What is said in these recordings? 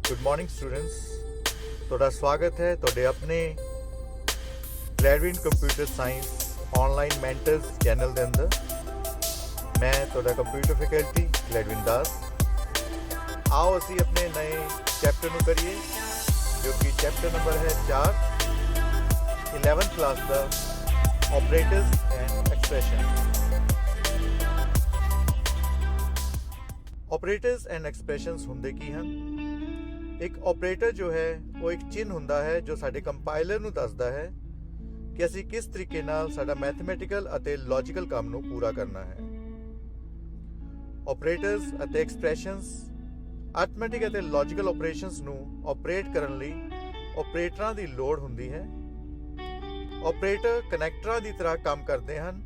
Good morning students, ਤੁਹਾਡਾ ਸਵਾਗਤ ਹੈ ਤੁਹਾਡੇ ਆਪਣੇ Gradwin computer science online mentors channel ਦੇ ਅੰਦਰ। ਮੈਂ ਤੁਹਾਡਾ ਕੰਪਿਊਟਰ ਫੈਕਲਟੀ ਗ੍ਰੈਡਵਿਨ ਦਾਸ। ਆਓ ਅਸੀਂ ਆਪਣੇ ਨਏ ਚੈਪਟਰ ਨੂੰ ਕਰੀਏ, ਜੋ ਕਿ ਚੈਪਟਰ ਨੰਬਰ ਹੈ 4 11th class the operators and expression. Operators and expressions ਹੁੰਦੇ ਕੀ ਹਨ? एक ऑपरेटर जो है वो एक चिन्ह ਹੁੰਦਾ ਹੈ ਜੋ ਸਾਡੇ ਕੰਪਾਈਲਰ ਨੂੰ ਦੱਸਦਾ ਹੈ ਕਿ ਅਸੀਂ ਕਿਸ ਤਰੀਕੇ ਨਾਲ ਸਾਡਾ ਮੈਥਮੈਟੀਕਲ ਅਤੇ ਲੌਜੀਕਲ ਕੰਮ ਨੂੰ ਪੂਰਾ ਕਰਨਾ ਹੈ। ਆਪਰੇਟਰਸ ਅਤੇ ਐਕਸਪ੍ਰੈਸ਼ਨਸ ਅਰਥਮੈਟਿਕ ਅਤੇ ਲੌਜੀਕਲ ਆਪਰੇਸ਼ਨਸ ਨੂੰ ਆਪਰੇਟ ਕਰਨ ਲਈ ਆਪਰੇਟਰਾਂ ਦੀ ਲੋੜ ਹੁੰਦੀ ਹੈ। ਆਪਰੇਟਰ ਕਨੈਕਟਰਾਂ ਦੀ ਤਰ੍ਹਾਂ ਕੰਮ ਕਰਦੇ ਹਨ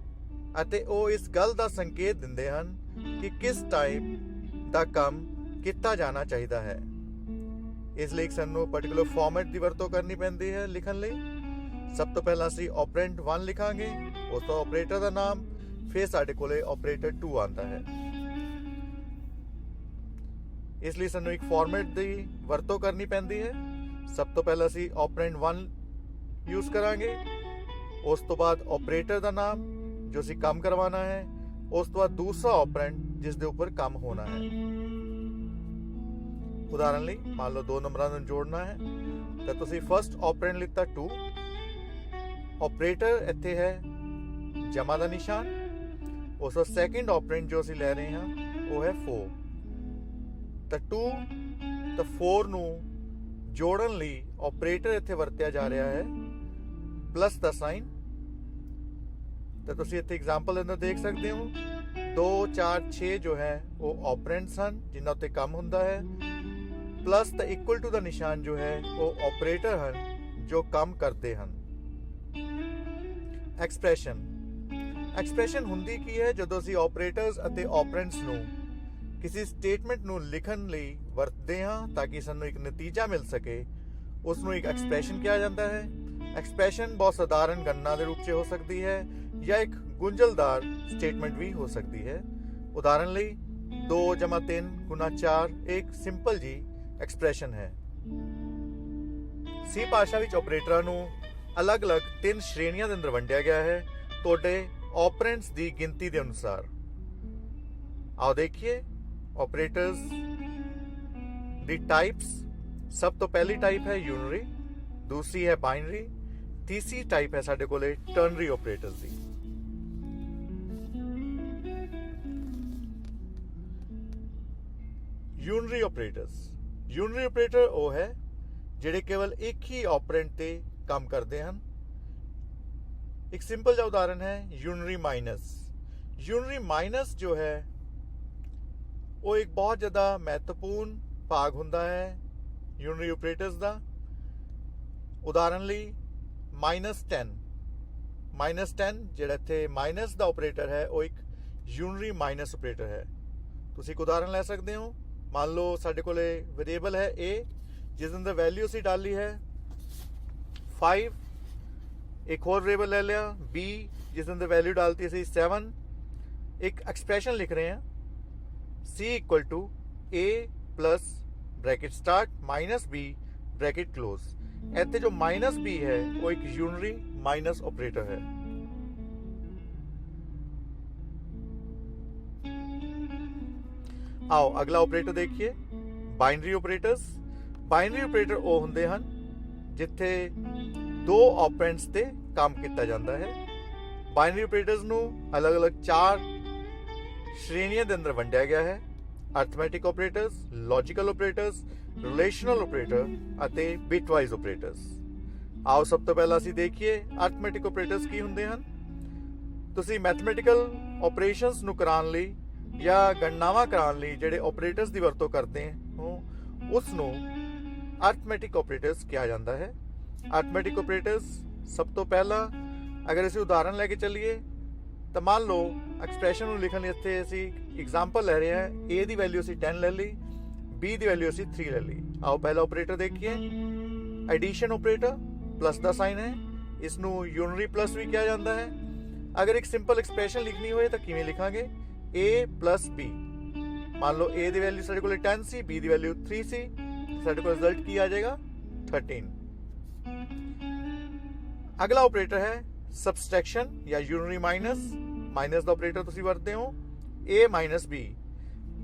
ਅਤੇ ਉਹ ਇਸ ਗੱਲ ਦਾ ਸੰਕੇਤ ਦਿੰਦੇ ਹਨ ਕਿ ਕਿਸ ਟਾਈਪ ਦਾ ਕੰਮ ਕੀਤਾ ਜਾਣਾ ਚਾਹੀਦਾ ਹੈ। ਇਸ ਲਈ ਸਾਨੂੰ ਪਾਰਟਿਕੂਲਰ ਫਾਰਮੈਟ ਦੀ ਵਰਤੋਂ ਕਰਨੀ ਪੈਂਦੀ ਹੈ ਲਿਖਣ ਲਈ। ਸਭ ਤੋਂ ਪਹਿਲਾਂ ਅਸੀਂ ਆਪਰੈਂਟ 1 ਲਿਖਾਂਗੇ, ਉਸ ਤੋਂ ਆਪਰੇਟਰ ਦਾ ਨਾਮ, ਫਿਰ ਸਾਡੇ ਕੋਲੇ ਆਪਰੇਟਰ 2 ਆਉਂਦਾ ਹੈ। ਇਸ ਲਈ ਸਾਨੂੰ ਇੱਕ ਫਾਰਮੈਟ ਦੀ ਵਰਤੋਂ ਕਰਨੀ ਪੈਂਦੀ ਹੈ। ਸਭ ਤੋਂ ਪਹਿਲਾਂ ਅਸੀਂ ਆਪਰੈਂਟ 1 ਯੂਜ਼ ਕਰਾਂਗੇ, ਉਸ ਤੋਂ ਬਾਅਦ ਆਪਰੇਟਰ ਦਾ ਨਾਮ ਜੋ ਅਸੀਂ ਕੰਮ ਕਰਵਾਉਣਾ ਹੈ, ਉਸ ਤੋਂ ਬਾਅਦ ਦੂਸਰਾ ਆਪਰੈਂਟ ਜਿਸ ਦੇ ਉੱਪਰ ਕੰਮ ਹੋਣਾ ਹੈ। ਉਦਾਹਰਨ ਲਈ ਮੰਨ ਲਓ 2 ਨੰਬਰਾਂ ਨੂੰ ਜੋੜਨਾ ਹੈ ਤਾਂ ਤੁਸੀਂ ਫਸਟ ਆਪਰੈਂਟ ਲਿੱਤਾ 2, ਆਪਰੇਟਰ ਇੱਥੇ ਹੈ ਜਮਾ ਦਾ ਨਿਸ਼ਾਨ, ਉਸ ਤੋਂ ਸੈਕਿੰਡ ਆਪਰੈਂਟ ਜੋ ਅਸੀਂ ਲੈ ਰਹੇ ਹਾਂ ਉਹ ਹੈ 4। ਤਾਂ 2 ਤਾਂ 4 ਨੂੰ ਜੋੜਨ ਲਈ ਆਪਰੇਟਰ ਇੱਥੇ ਵਰਤਿਆ ਜਾ ਰਿਹਾ ਹੈ ਪਲੱਸ ਦਾ ਸਾਈਨ। ਤਾਂ ਤੁਸੀਂ ਇੱਥੇ ਐਗਜ਼ਾਮਪਲ ਦੇ ਅੰਦਰ ਦੇਖ ਸਕਦੇ ਹੋ 2 4 6 ਜੋ ਹੈ ਉਹ ਆਪਰੈਂਟਸ ਹਨ ਜਿਨ੍ਹਾਂ ਉੱਤੇ ਕੰਮ ਹੁੰਦਾ ਹੈ, ਪਲੱਸ ਦਾ ਇਕੁਅਲ ਟੂ ਦਾ ਨਿਸ਼ਾਨ ਜੋ ਹੈ ਉਹ ਆਪਰੇਟਰ ਹਨ ਜੋ ਕੰਮ ਕਰਦੇ ਹਨ। ਐਕਸਪ੍ਰੈਸ਼ਨ ਹੁੰਦੀ ਕੀ ਹੈ? ਜਦੋਂ ਅਸੀਂ ਆਪਰੇਟਰਸ ਅਤੇ ਆਪਰੈਂਟਸ ਨੂੰ ਕਿਸੇ ਸਟੇਟਮੈਂਟ ਨੂੰ ਲਿਖਣ ਲਈ ਵਰਤਦੇ ਹਾਂ ਤਾਂ ਕਿ ਸਾਨੂੰ ਇੱਕ ਨਤੀਜਾ ਮਿਲ ਸਕੇ, ਉਸ ਨੂੰ ਇੱਕ ਐਕਸਪ੍ਰੈਸ਼ਨ ਕਿਹਾ ਜਾਂਦਾ ਹੈ। ਐਕਸਪ੍ਰੈਸ਼ਨ ਬਹੁਤ ਸਧਾਰਨ ਗਣਨਾ ਦੇ ਰੂਪ 'ਚ ਹੋ ਸਕਦੀ ਹੈ ਜਾਂ ਇੱਕ ਗੁੰਝਲਦਾਰ ਸਟੇਟਮੈਂਟ ਵੀ ਹੋ ਸਕਦੀ ਹੈ। ਉਦਾਹਰਨ ਲਈ 2 + 3 × 4 ਇੱਕ ਸਿੰਪਲ ਜੀ ਐਕਸਪ੍ਰੈਸ਼ਨ ਹੈ। ਸੀ ਭਾਸ਼ਾ ਵਿੱਚ ਆਪਰੇਟਰਾਂ ਨੂੰ ਅਲੱਗ-ਅਲੱਗ 3 ਸ਼੍ਰੇਣੀਆਂ ਦੇ ਅੰਦਰ ਵੰਡਿਆ ਗਿਆ ਹੈ ਤੁਹਾਡੇ ਆਪਰੈਂਟਸ ਦੀ ਗਿਣਤੀ ਦੇ ਅਨੁਸਾਰ। ਆਓ ਦੇਖੀਏ ਆਪਰੇਟਰਸ ਦੀ ਟਾਈਪਸ। ਸਭ ਤੋਂ ਪਹਿਲੀ ਟਾਈਪ ਹੈ ਯੂਨਰੀ, ਦੂਸਰੀ ਹੈ ਬਾਈਨਰੀ, ਤੀਸਰੀ ਟਾਈਪ ਹੈ ਸਾਡੇ ਕੋਲੇ ਟਰਨਰੀ ਆਪਰੇਟਰਸ ਦੀ। ਯੂਨਰੀ ਆਪਰੇਟਰ ਉਹ ਹੈ ਜਿਹੜੇ ਕੇਵਲ ਇੱਕ ਹੀ ਆਪਰੈਂਟ ਤੇ ਕੰਮ ਕਰਦੇ ਹਨ। ਇੱਕ ਸਿੰਪਲ ਜਿਹਾ ਉਦਾਹਰਨ ਹੈ ਯੂਨਰੀ ਮਾਈਨਸ ਜੋ ਹੈ ਉਹ ਇੱਕ ਬਹੁਤ ਜ਼ਿਆਦਾ ਮਹੱਤਵਪੂਰਨ ਭਾਗ ਹੁੰਦਾ ਹੈ ਯੂਨਰੀ ਆਪਰੇਟਰਸ ਦਾ। ਉਦਾਹਰਨ ਲਈ -10 ਜਿਹੜਾ ਇੱਥੇ ਮਾਈਨਸ ਦਾ ਆਪਰੇਟਰ ਹੈ ਉਹ ਇੱਕ ਯੂਨਰੀ ਮਾਈਨਸ ਆਪਰੇਟਰ ਹੈ। ਤੁਸੀਂ ਇੱਕ ਉਦਾਹਰਨ ਲੈ ਸਕਦੇ ਹੋ। ਮੰਨ ਲਓ ਸਾਡੇ ਕੋਲੇ ਵੇਰੀਏਬਲ ਹੈ a ਜਿਸ ਅੰਦਰ ਵੈਲਿਊ ਅਸੀਂ ਡਾਲੀ ਹੈ 5। ਇੱਕ ਹੋਰ ਵੇਰੀਏਬਲ ਲੈ ਲਿਆ b ਜਿਸ ਅੰਦਰ ਵੈਲਿਊ ਡਾਲਤੀ ਅਸੀਂ 7। ਇੱਕ ਐਕਸਪ੍ਰੈਸ਼ਨ ਲਿਖ ਰਹੇ ਹਾਂ c = a plus bracket start -b bracket close. ਇੱਥੇ ਜੋ -b ਹੈ ਉਹ ਇੱਕ ਯੂਨਰੀ ਮਾਈਨਸ ਆਪਰੇਟਰ ਹੈ। ਆਓ ਅਗਲਾ ਆਪਰੇਟਰ ਦੇਖੀਏ ਬਾਈਨਰੀ ਆਪਰੇਟਰ ਉਹ ਹੁੰਦੇ ਹਨ ਜਿੱਥੇ 2 ਆਪਰੈਂਟਸ ਤੇ ਕੰਮ ਕੀਤਾ ਜਾਂਦਾ ਹੈ। ਬਾਈਨਰੀ ਆਪਰੇਟਰਸ ਨੂੰ ਅਲੱਗ-ਅਲੱਗ 4 ਸ਼੍ਰੇਣੀਆਂ ਦੇ ਅੰਦਰ ਵੰਡਿਆ ਗਿਆ ਹੈ: arithmetic operators, logical operators, relational operator ਅਤੇ ਬਿਟਵਾਈਜ਼ ਆਪਰੇਟਰਸ। ਆਓ ਸਭ ਤੋਂ ਪਹਿਲਾਂ ਅਸੀਂ ਦੇਖੀਏ ਅਰਥਮੈਟਿਕ ਆਪਰੇਟਰਸ ਕੀ ਹੁੰਦੇ ਹਨ। ਤੁਸੀਂ ਮੈਥਮੈਟੀਕਲ ਆਪਰੇਸ਼ਨਸ ਨੂੰ ਕਰਾਉਣ ਲਈ ਜਾਂ ਗਣਨਾਵਾਂ ਕਰਾਉਣ ਲਈ ਜਿਹੜੇ ਆਪਰੇਟਰਸ ਦੀ ਵਰਤੋਂ ਕਰਦੇ ਹੋ ਉਸ ਨੂੰ ਅਰਥਮੈਟਿਕ ਆਪਰੇਟਰਸ ਕਿਹਾ ਜਾਂਦਾ ਹੈ। ਅਰਥਮੈਟਿਕ ਆਪਰੇਟਰਸ ਸਭ ਤੋਂ ਪਹਿਲਾਂ ਅਗਰ ਅਸੀਂ ਉਦਾਹਰਨ ਲੈ ਕੇ ਚੱਲੀਏ ਤਾਂ ਮੰਨ ਲਓ ਐਕਸਪ੍ਰੈਸ਼ਨ ਨੂੰ ਲਿਖਣ ਲਈ ਇੱਥੇ ਅਸੀਂ ਐਗਜ਼ਾਮਪਲ ਲੈ ਰਹੇ ਹਾਂ। a ਦੀ ਵੈਲਿਊ ਅਸੀਂ 10 ਲੈ ਲਈ, b ਦੀ ਵੈਲਿਊ ਅਸੀਂ 3 ਲੈ ਲਈ। ਆਓ ਪਹਿਲਾ ਆਪਰੇਟਰ ਦੇਖੀਏ ਐਡੀਸ਼ਨ ਆਪਰੇਟਰ, ਪਲੱਸ ਦਾ ਸਾਈਨ ਹੈ, ਇਸ ਨੂੰ ਯੂਨਰੀ ਪਲੱਸ ਵੀ ਕਿਹਾ ਜਾਂਦਾ ਹੈ। ਅਗਰ ਇੱਕ ਸਿੰਪਲ ਐਕਸਪ੍ਰੈਸ਼ਨ ਲਿਖਣੀ ਹੋਏ ਤਾਂ ਕਿਵੇਂ ਲਿਖਾਂਗੇ? a + b। ਮੰਨ ਲਓ a ਦੀ ਵੈਲਿਊ ਸਾਡੇ ਕੋਲ 10 ਸੀ, b ਦੀ ਵੈਲਿਊ 3 ਸੀ, साडे कोल रिजल्ट की आ जाएगा 13। अगला ऑपरेटर है सबसट्रैक्शन या यूनिटरी माइनस। माइनस का ऑपरेटर तुसीं वरतदे हो a माइनस b,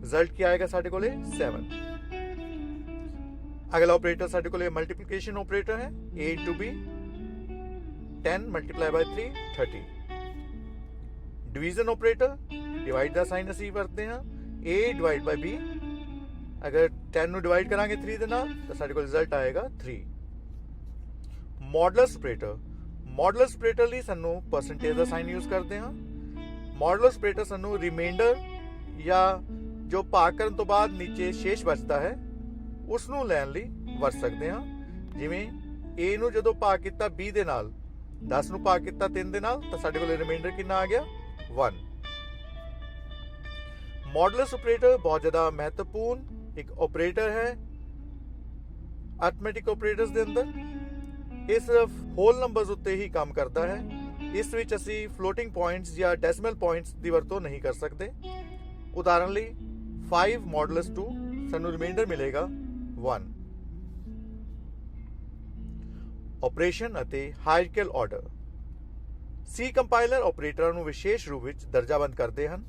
रिजल्ट क्या आएगा साडे कोले 7। अगला ऑपरेटर साडे कोले मल्टीप्लिकेशन ऑपरेटर है a into b, 10 multiply by 3 30। Division operator divide का साइन असीं वरतदे हैं a डिवाइड बाय b, अगर 10 ਨੂੰ डिवाइड करांगे 3 ਦੇ ਨਾਲ ਤਾਂ ਸਾਡੇ ਕੋਲ ਰਿਜ਼ਲਟ ਆਏਗਾ 3। ਮੋਡੂਲਸ ਆਪਰੇਟਰ, ਮੋਡੂਲਸ ਆਪਰੇਟਰ ਲਈ ਸਾਨੂੰ ਪਰਸੈਂਟੇਜ ਦਾ ਸਾਈਨ ਯੂਜ਼ ਕਰਦੇ ਹਾਂ। ਮੋਡੂਲਸ ਆਪਰੇਟਰ ਸਾਨੂੰ ਰਿਮਾਈਂਡਰ ਜਾਂ ਜੋ ਭਾਗ ਕਰਨ ਤੋਂ ਬਾਅਦ ਨੀਚੇ ਸ਼ੇਸ਼ ਬਚਦਾ ਹੈ ਉਸ ਨੂੰ ਲੈਣ ਲਈ ਵਰਤ ਸਕਦੇ ਹਾਂ। ਜਿਵੇਂ a ਨੂੰ ਜਦੋਂ ਭਾਗ ਕੀਤਾ b ਦੇ ਨਾਲ, 10 ਨੂੰ ਭਾਗ ਕੀਤਾ 3 ਦੇ ਨਾਲ ਤਾਂ ਸਾਡੇ ਕੋਲ ਰਿਮਾਈਂਡਰ ਕਿੰਨਾ ਆ ਗਿਆ 1। मॉडुलस ऑपरेटर बहुत ज़्यादा महत्वपूर्ण एक ऑपरेटर है अर्थमैटिक ऑपरेटर्स के अंदर। ये सिर्फ होल नंबर्स उत्ते ही काम करता है। इस विच असी फ्लोटिंग पॉइंट्स या डेसिमल पॉइंट्स की वरतों नहीं कर सकते। उदाहरण लई 5 मॉडुलस 2 सानू रिमाइंडर मिलेगा 1। ऑपरेशन अते हायरार्किकल ऑर्डर। सी कंपाइलर ऑपरेटरां नू विशेष रूप विच दर्जाबंद करते हैं।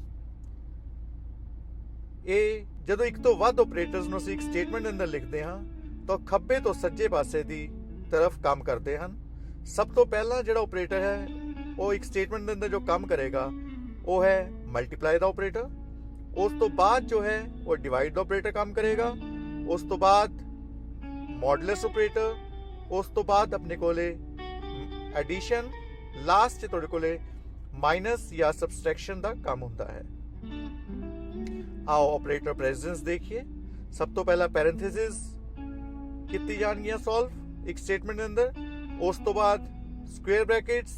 ਇਹ ਜਦੋਂ ਇੱਕ ਤੋਂ ਵੱਧ ਆਪਰੇਟਰਸ ਨੂੰ ਅਸੀਂ ਇੱਕ ਸਟੇਟਮੈਂਟ ਦੇ ਅੰਦਰ ਲਿਖਦੇ ਹਾਂ ਤਾਂ ਖੱਬੇ ਤੋਂ ਸੱਜੇ ਪਾਸੇ ਦੀ ਤਰਫ ਕੰਮ ਕਰਦੇ ਹਨ। ਸਭ ਤੋਂ ਪਹਿਲਾਂ ਜਿਹੜਾ ਆਪਰੇਟਰ ਹੈ ਉਹ ਇੱਕ ਸਟੇਟਮੈਂਟ ਦੇ ਅੰਦਰ ਜੋ ਕੰਮ ਕਰੇਗਾ ਉਹ ਹੈ ਮਲਟੀਪਲਾਈ ਦਾ ਆਪਰੇਟਰ। ਉਸ ਤੋਂ ਬਾਅਦ ਜੋ ਹੈ ਉਹ ਡਿਵਾਈਡ ਦਾ ਆਪਰੇਟਰ ਕੰਮ ਕਰੇਗਾ। ਉਸ ਤੋਂ ਬਾਅਦ ਮੋਡੂਲਸ ਆਪਰੇਟਰ, ਉਸ ਤੋਂ ਬਾਅਦ ਆਪਣੇ ਕੋਲੇ ਐਡੀਸ਼ਨ, ਲਾਸਟ 'ਚ ਤੁਹਾਡੇ ਕੋਲੇ ਮਾਈਨਸ ਜਾਂ ਸਬਸਟ੍ਰੈਕਸ਼ਨ ਦਾ ਕੰਮ ਹੁੰਦਾ ਹੈ। आओ ऑपरेटर प्रेसिडेंस देखिए। सब तो पहला पैरेंथेसिस कितनी जाएंगियां सॉल्व एक स्टेटमेंट के अंदर। उस तो बाद स्क्वायर ब्रैकेट्स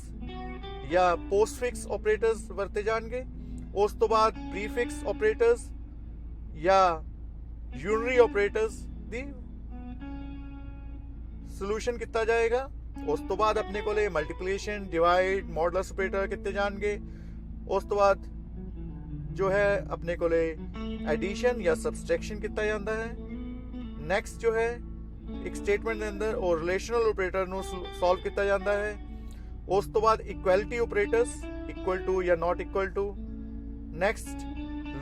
या पोस्टफिक्स ऑपरेटर्स वरते जाएंगे। उस तो बाद प्रीफिक्स ऑपरेटर्स या यूनरी ऑपरेटर्स दी सोल्यूशन किया जाएगा। उस तो बाद अपने को मल्टीप्लिकेशन, डिवाइड, मॉडुलस ऑपरेटर कितने जाएंगे। उस तो बाद जो है अपने को एडिशन या सबसट्रैक्शन किया जाता है। नैक्सट जो है एक स्टेटमेंट के अंदर और रिलेशनल ऑपरेटर नू सॉल्व किया जाता है। उस तो बाद इक्वलिटी ऑपरेटर्स, इक्वल टू या not equal to. Next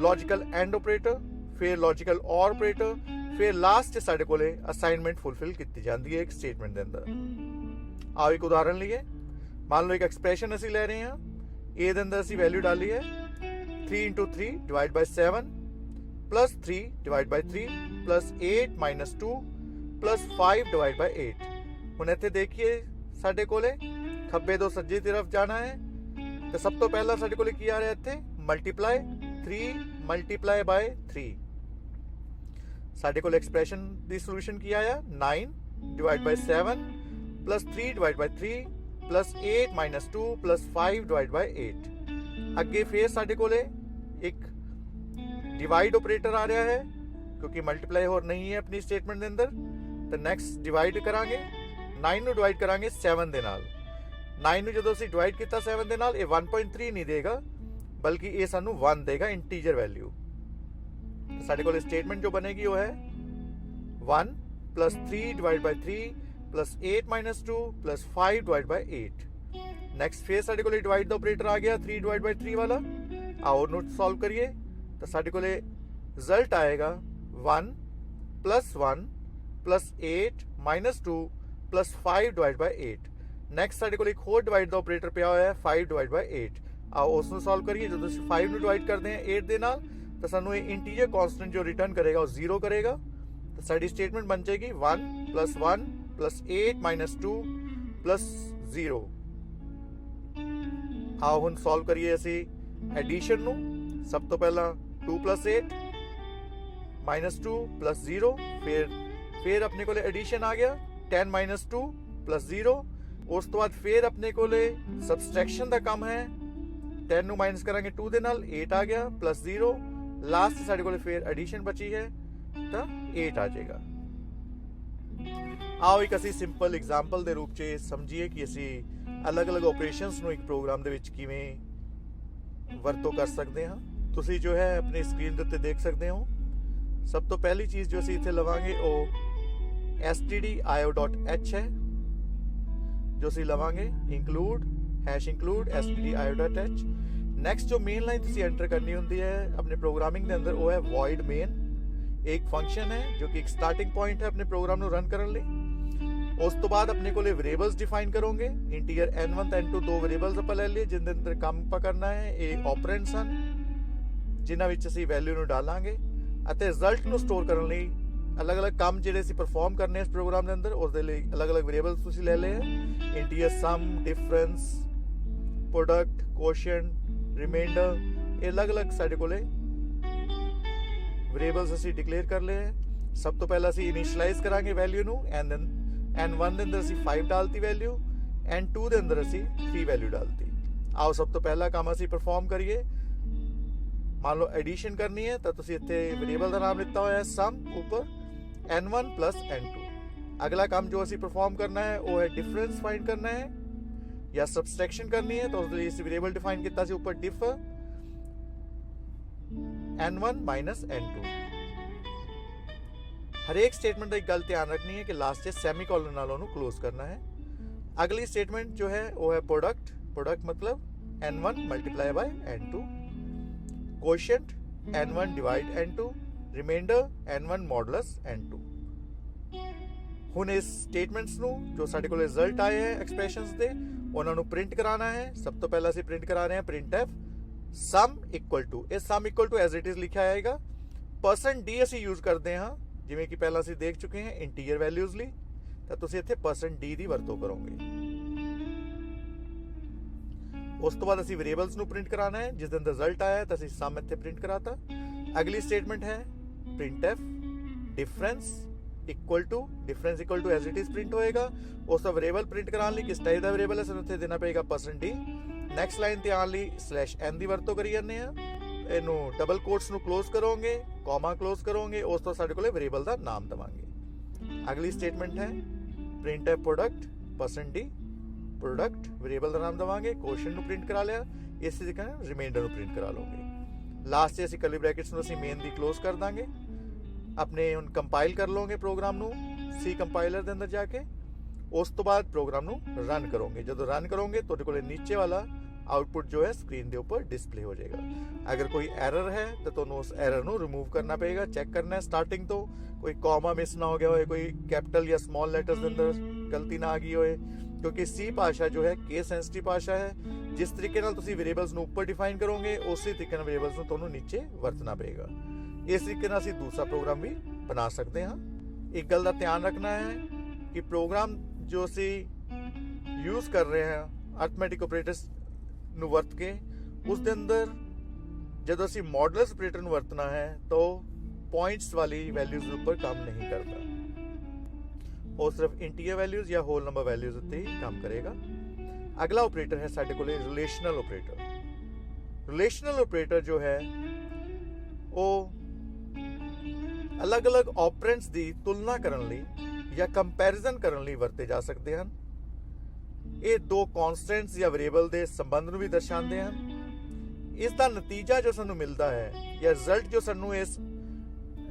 logical and operator, फिर लॉजिकल और ऑपरेटर, फिर लास्ट साडे कोले असाइनमेंट फुलफिल की जाती है एक स्टेटमेंट के अंदर। आओ एक उदाहरण लीए। मान लो एक एक्सप्रैशन असी ले रहे हैं, ए के अंदर असी वैल्यू डाली है 3 into 3 divide by 7 plus 3 divide by 3 plus 8 minus 2 plus 5 divide by 8। हुण इत्थे देखिए साडे कोले खब्बे तो सज्जे तरफ जाना है तो सब तो पहला साडे कोले की आ रहा है इत्थे मल्टीप्लाई 3 मल्टीप्लाई बाय 3। साडे कोले एक्सप्रैशन दी सोल्यूशन की आया 9 divide by 7 plus 3 divide by 3 plus 8 minus 2 plus 5 divide by 8। अगे फिर साडे कोले एक डिवाइड ऑपरेटर आ रहा है क्योंकि मल्टीप्लाई होर नहीं है अपनी स्टेटमेंट के अंदर। तो नैक्सट डिवाइड करांगे 9 ਨੂੰ डिवाइड करांगे 7 ਦੇ ਨਾਲ। 9 ਨੂੰ ਜਦੋਂ ਅਸੀਂ डिवाइड ਕੀਤਾ 7 ਦੇ ਨਾਲ ਇਹ 1.3 नहीं देगा बल्कि ये सानू 1 देगा इंटीजर वैल्यू। साडे कोले स्टेटमेंट जो बनेगी वो है 1 plus 3 divide by 3 plus 8 minus 2 plus 5 divide by 8। Next फिर साडे कोले डिवाइड द ऑपरेटर आ गया 3 डिवाइड बाय 3 वाला। आओ नोट सॉल्व करिए तो साडे कोले रिजल्ट आएगा 1 plus 8 minus 2 plus 5 divide by 8। Next साडे कोले एक होर डिवाइड द ऑपरेटर पिया होया है 5 डिवाइड बाय 8। आओ उसनू सॉल्व करिए। जो 5 ਨੂੰ डिवाइड करते हैं 8 ਦੇ ਨਾਲ तो सानू ये इंटीजर कांस्टेंट जो रिटर्न करेगा वो 0 करेगा। तो साडी स्टेटमेंट बन जाएगी 1 प्लस 8 माइनस 2 प्लस 0। आओ हुण सॉल्व करिए असी एडिशन नू। सब तो पहला 2 प्लस 8 माइनस 2 प्लस 0, फिर अपने को एडिशन आ गया 10 माइनस 2 प्लस 0। उस तो बाद फिर अपने को सबसट्रैक्शन का काम है 10 ਨੂੰ माइनस करांगे 2 ਦੇ ਨਾਲ 8 आ गया प्लस 0। लास्ट साडे कोले फिर एडिशन बची है तो 8 आ जाएगा। आओ एक असी सिंपल एग्जाम्पल के रूप में समझिए कि असी अलग अलग ऑपरेशंस ਨੂੰ एक प्रोग्राम ਦੇ ਵਿੱਚ ਕਿਵੇਂ ਵਰਤੋਂ कर सकते हैं। ਤੁਸੀਂ जो है अपनी स्क्रीन ਦੇ ਉੱਤੇ देख सकते हो। सब तो पहली चीज़ जो असी इत्थे लवांगे वो stdio.h है जो ਅਸੀਂ ਲਵਾਂਗੇ include #include stdio.h। ਨੈਕਸਟ ਜੋ ਮੇਨ ਲਾਈਨ ਤੁਸੀਂ ਐਂਟਰ ਕਰਨੀ ਹੁੰਦੀ ਹੈ ਆਪਣੇ ਪ੍ਰੋਗਰਾਮਿੰਗ ਦੇ ਅੰਦਰ ਉਹ ਹੈ void main। ਇੱਕ ਫੰਕਸ਼ਨ ਹੈ ਜੋ ਕਿ ਇੱਕ ਸਟਾਰਟਿੰਗ ਪੁਆਇੰਟ ਹੈ ਆਪਣੇ ਪ੍ਰੋਗਰਾਮ ਨੂੰ ਰਨ ਕਰਨ ਲਈ। ਉਸ ਤੋਂ ਬਾਅਦ ਆਪਣੇ ਕੋਲੇ ਵੇਰੀਏਬਲਸ ਡਿਫਾਈਨ ਕਰੋਗੇ ਇੰਟੀਜਰ n1 ਤੇ n2 ਦੋ ਵੇਰੀਏਬਲਸ ਆਪਾਂ ਲੈ ਲਈਏ ਜਿਨ੍ਹਾਂ ਦੇ ਅੰਦਰ ਕੰਮ ਆਪਾਂ ਕਰਨਾ ਹੈ। ਇਹ ਆਪਰੈਂਡਸ ਹਨ ਜਿਨ੍ਹਾਂ ਵਿੱਚ ਅਸੀਂ ਵੈਲਿਊ ਨੂੰ ਡਾਲਾਂਗੇ ਅਤੇ ਰਿਜ਼ਲਟ ਨੂੰ ਸਟੋਰ ਕਰਨ ਲਈ ਅਲੱਗ-ਅਲੱਗ ਕੰਮ ਜਿਹੜੇ ਅਸੀਂ ਪਰਫਾਰਮ ਕਰਨੇ ਇਸ ਪ੍ਰੋਗਰਾਮ ਦੇ ਅੰਦਰ ਉਸ ਦੇ ਲਈ ਅਲੱਗ-ਅਲੱਗ ਵੇਰੀਏਬਲਸ ਤੁਸੀਂ ਲੈ ਲਏ ਹੈ। ਇੰਟੀਜਰ ਸਮ, ਡਿਫਰੈਂਸ, ਪ੍ਰੋਡਕਟ, ਕੋਸ਼ੀਐਂਟ, ਰਿਮਾਈਂਡਰ, ਇਹ ਅਲੱਗ-ਅਲੱਗ ਸਾਡੇ ਕੋਲੇ ਵੇਰੀਏਬਲਸ ਅਸੀਂ ਡਿਕਲੇਅਰ ਕਰ ਲਏ ਹੈ। ਸਭ ਤੋਂ ਪਹਿਲਾਂ ਅਸੀਂ ਇਨੀਸ਼ੀਅਲਾਈਜ਼ ਕਰਾਂਗੇ ਵੈਲਿਊ ਨੂੰ ਐਂਡ ਦੈਨ n1 ਦੇ ਅੰਦਰ ਅਸੀਂ 5 ਡਾਲਤੀ ਵੈਲਿਊ, n2 ਦੇ ਅੰਦਰ ਅਸੀਂ 3 ਵੈਲਿਊ ਡਾਲਤੀ। ਆਓ ਸਭ ਤੋਂ ਪਹਿਲਾ ਕੰਮ ਅਸੀਂ ਪਰਫਾਰਮ ਕਰੀਏ। ਮੰਨ ਲਓ ਐਡੀਸ਼ਨ ਕਰਨੀ ਹੈ ਤਾਂ ਤੁਸੀਂ ਇੱਥੇ ਵੇਰੀਏਬਲ ਦਾ ਨਾਮ ਲਿੱਤਾ ਹੋਇਆ ਹੈ ਸਮ ਉੱਪਰ n1 plus n2। ਅਗਲਾ ਕੰਮ ਜੋ ਅਸੀਂ ਪਰਫਾਰਮ ਕਰਨਾ ਹੈ ਉਹ ਹੈ ਡਿਫਰੈਂਸ ਫਾਈਂਡ ਕਰਨਾ ਹੈ ਜਾਂ ਸਬਸਟ੍ਰੈਕਸ਼ਨ ਕਰਨੀ ਹੈ ਤਾਂ ਉਸ ਲਈ ਅਸੀਂ ਵੇਰੀਏਬਲ ਡਿਫਾਈਨ ਕੀਤਾ ਸੀ ਉੱਪਰ diff n1 minus n2। ਹਰੇਕ ਸਟੇਟਮੈਂਟ ਦਾ ਇੱਕ ਗੱਲ ਧਿਆਨ ਰੱਖਣੀ ਹੈ ਕਿ ਲਾਸਟ 'ਚ ਸੈਮੀਕੋਲਨ ਨਾਲ ਉਹਨੂੰ ਕਲੋਜ਼ ਕਰਨਾ ਹੈ। ਅਗਲੀ ਸਟੇਟਮੈਂਟ ਜੋ ਹੈ ਉਹ ਹੈ ਪ੍ਰੋਡਕਟ ਮਤਲਬ n1 multiply by n2, quotient n1 divide n2, remainder n1 modulus n2। ਹੁਣ ਇਸ ਸਟੇਟਮੈਂਟਸ ਨੂੰ ਜੋ ਸਾਡੇ ਕੋਲ ਰਿਜ਼ਲਟ ਆਏ ਹੈ ਐਕਸਪ੍ਰੈਸ਼ਨਸ ਦੇ ਉਹਨਾਂ ਨੂੰ ਪ੍ਰਿੰਟ ਕਰਾਉਣਾ ਹੈ। ਸਭ ਤੋਂ ਪਹਿਲਾਂ ਅਸੀਂ ਪ੍ਰਿੰਟ ਕਰਾ ਰਹੇ ਹਾਂ printf sum equal to। ਇਹ sum equal to as it is ਲਿਖਿਆ ਆਏਗਾ। %d ਅਸੀਂ ਯੂਜ਼ ਕਰਦੇ ਹਾਂ ਜਿਵੇਂ ਕਿ ਪਹਿਲਾਂ ਅਸੀਂ ਦੇਖ ਚੁੱਕੇ ਹਾਂ ਇੰਟੀਜਰ ਵੈਲਿਊਜ਼ ਲਈ ਤਾਂ ਤੁਸੀਂ ਇੱਥੇ %d ਦੀ ਵਰਤੋਂ ਕਰੋਗੇ। ਉਸ ਤੋਂ ਬਾਅਦ ਅਸੀਂ ਵੇਰੀਏਬਲਸ ਨੂੰ ਪ੍ਰਿੰਟ ਕਰਾਉਣਾ ਹੈ ਜਿਸ ਦਾ ਰਿਜ਼ਲਟ ਆਇਆ ਤਾਂ ਅਸੀਂ ਸਮ ਇੱਥੇ ਪ੍ਰਿੰਟ ਕਰਾਤਾ। ਅਗਲੀ ਸਟੇਟਮੈਂਟ ਹੈ printf difference equal to as it is print ਹੋਏਗਾ। ਉਸ ਦਾ ਵੇਰੀਏਬਲ ਪ੍ਰਿੰਟ ਕਰਾਉਣ ਲਈ ਕਿਸ ਟਾਈਪ ਦਾ ਵੇਰੀਏਬਲ ਹੈ ਸਾਨੂੰ ਇੱਥੇ ਦੇਣਾ ਪਏਗਾ %d। ਨੈਕਸਟ ਲਾਈਨ ਤੇ ਆਉਣ ਲਈ /n ਦੀ ਵਰਤੋਂ ਕਰੀ ਜਾਂਦੇ ਆ। ਇਹਨੂੰ ਡਬਲ ਕੋਟਸ ਨੂੰ ਕਲੋਜ਼ ਕਰੋਗੇ, ਕਾਮਾ ਕਲੋਜ਼ ਕਰੋਗੇ, ਉਸ ਤੋਂ ਸਾਡੇ ਕੋਲੇ ਵੇਰੀਏਬਲ ਦਾ ਨਾਮ ਦਵਾਂਗੇ। ਅਗਲੀ ਸਟੇਟਮੈਂਟ ਹੈ printf product %d product variable ਦਾ ਨਾਮ ਦਵਾਂਗੇ। ਕੋਸ਼ੀਐਂਟ ਨੂੰ ਪ੍ਰਿੰਟ ਕਰਾ ਲਿਆ, ਇਸੇ ਤਰ੍ਹਾਂ ਰਿਮਾਈਂਡਰ ਨੂੰ ਪ੍ਰਿੰਟ ਕਰਾ ਲਓਗੇ। ਲਾਸਟ 'ਚ ਅਸੀਂ ਕਰਲੀ ਬ੍ਰੈਕਟਸ ਨੂੰ ਅਸੀਂ ਮੇਨ ਦੀ ਕਲੋਜ਼ ਕਰ ਦਾਂਗੇ। ਆਪਣੇ ਹੁਣ ਕੰਪਾਈਲ ਕਰ ਲਓਗੇ ਪ੍ਰੋਗਰਾਮ ਨੂੰ ਸੀ ਕੰਪਾਈਲਰ ਦੇ ਅੰਦਰ ਜਾ ਕੇ। ਉਸ ਤੋਂ ਬਾਅਦ ਪ੍ਰੋਗਰਾਮ ਨੂੰ ਰਨ ਕਰੋਗੇ। ਜਦੋਂ ਰਨ ਕਰੋਗੇ ਤੁਹਾਡੇ ਕੋਲੇ ਨੀਚੇ ਵਾਲਾ ਆਊਟਪੁੱਟ ਜੋ ਹੈ ਸਕਰੀਨ ਦੇ ਉੱਪਰ ਡਿਸਪਲੇ ਹੋ ਜਾਏਗਾ। ਅਗਰ ਕੋਈ ਐਰਰ ਹੈ ਤਾਂ ਤੁਹਾਨੂੰ ਉਸ ਐਰਰ ਨੂੰ ਰਿਮੂਵ ਕਰਨਾ ਪਏਗਾ, ਚੈੱਕ ਕਰਨਾ ਹੈ ਸਟਾਰਟਿੰਗ ਤੋਂ ਕੋਈ ਕਾਮਾ ਮਿਸ ਨਾ ਹੋ ਗਿਆ ਹੋਏ, ਕੋਈ ਕੈਪੀਟਲ ਜਾਂ ਸਮਾਲ ਲੈਟਰਸ ਦੇ ਅੰਦਰ ਗਲਤੀ ਨਾ ਆ ਗਈ ਹੋਏ, ਕਿਉਂਕਿ ਸੀ ਭਾਸ਼ਾ ਜੋ ਹੈ ਕੇਸ ਸੈਂਸਿਟਿਵ ਭਾਸ਼ਾ ਹੈ। ਜਿਸ ਤਰੀਕੇ ਨਾਲ ਤੁਸੀਂ ਵੇਰੀਏਬਲਸ ਨੂੰ ਉੱਪਰ ਡਿਫਾਈਨ ਕਰੋਗੇ ਉਸੇ ਤਰੀਕੇ ਨਾਲ ਵੇਰੀਏਬਲਸ ਨੂੰ ਤੁਹਾਨੂੰ ਨੀਚੇ ਵਰਤਣਾ ਪਏਗਾ। ਇਸ ਤਰੀਕੇ ਨਾਲ ਅਸੀਂ ਦੂਸਰਾ ਪ੍ਰੋਗਰਾਮ ਵੀ ਬਣਾ ਸਕਦੇ ਹਾਂ। ਇੱਕ ਗੱਲ ਦਾ ਧਿਆਨ ਰੱਖਣਾ ਹੈ ਕਿ ਪ੍ਰੋਗਰਾਮ ਜੋ ਅਸੀਂ ਯੂਜ਼ ਕਰ ਰਹੇ ਹਾਂ ਅਰਥਮੈਟਿਕ ਆਪਰੇਟਰਸ ਨੂੰ ਵਰਤ ਕੇ ਉਸ ਦੇ ਅੰਦਰ ਜਦੋਂ ਅਸੀਂ ਮੋਡੂਲਸ ਆਪਰੇਟਰ ਨੂੰ ਵਰਤਣਾ ਹੈ ਤਾਂ ਪੁਆਇੰਟਸ ਵਾਲੀ ਵੈਲਿਊਜ਼ ਦੇ ਉੱਪਰ ਕੰਮ ਨਹੀਂ ਕਰਦਾ। ਉਹ ਸਿਰਫ ਇੰਟੀਜਰ ਵੈਲਿਊਜ਼ ਜਾਂ ਹੋਲ ਨੰਬਰ ਵੈਲਿਊਜ਼ ਉੱਤੇ ਹੀ ਕੰਮ ਕਰੇਗਾ। ਅਗਲਾ ਆਪਰੇਟਰ ਹੈ ਸਾਡੇ ਕੋਲੇ ਰਿਲੇਸ਼ਨਲ ਆਪਰੇਟਰ। ਰਿਲੇਸ਼ਨਲ ਆਪਰੇਟਰ ਜੋ ਹੈ ਉਹ ਅਲੱਗ-ਅਲੱਗ ਆਪਰੈਂਡਸ ਦੀ ਤੁਲਨਾ ਕਰਨ ਲਈ ਜਾਂ ਕੰਪੈਰੀਜ਼ਨ ਕਰਨ ਲਈ ਵਰਤੇ ਜਾ ਸਕਦੇ ਹਨ। ਇਹ ਦੋ ਕਨਸਟੈਂਟਸ ਜਾਂ ਵੇਰੀਏਬਲ ਦੇ ਸੰਬੰਧ ਨੂੰ ਵੀ ਦਰਸਾਉਂਦੇ ਹਨ। ਇਸ ਦਾ ਨਤੀਜਾ ਜੋ ਸਾਨੂੰ ਮਿਲਦਾ ਹੈ ਜਾਂ ਰਿਜ਼ਲਟ ਜੋ ਸਾਨੂੰ ਇਸ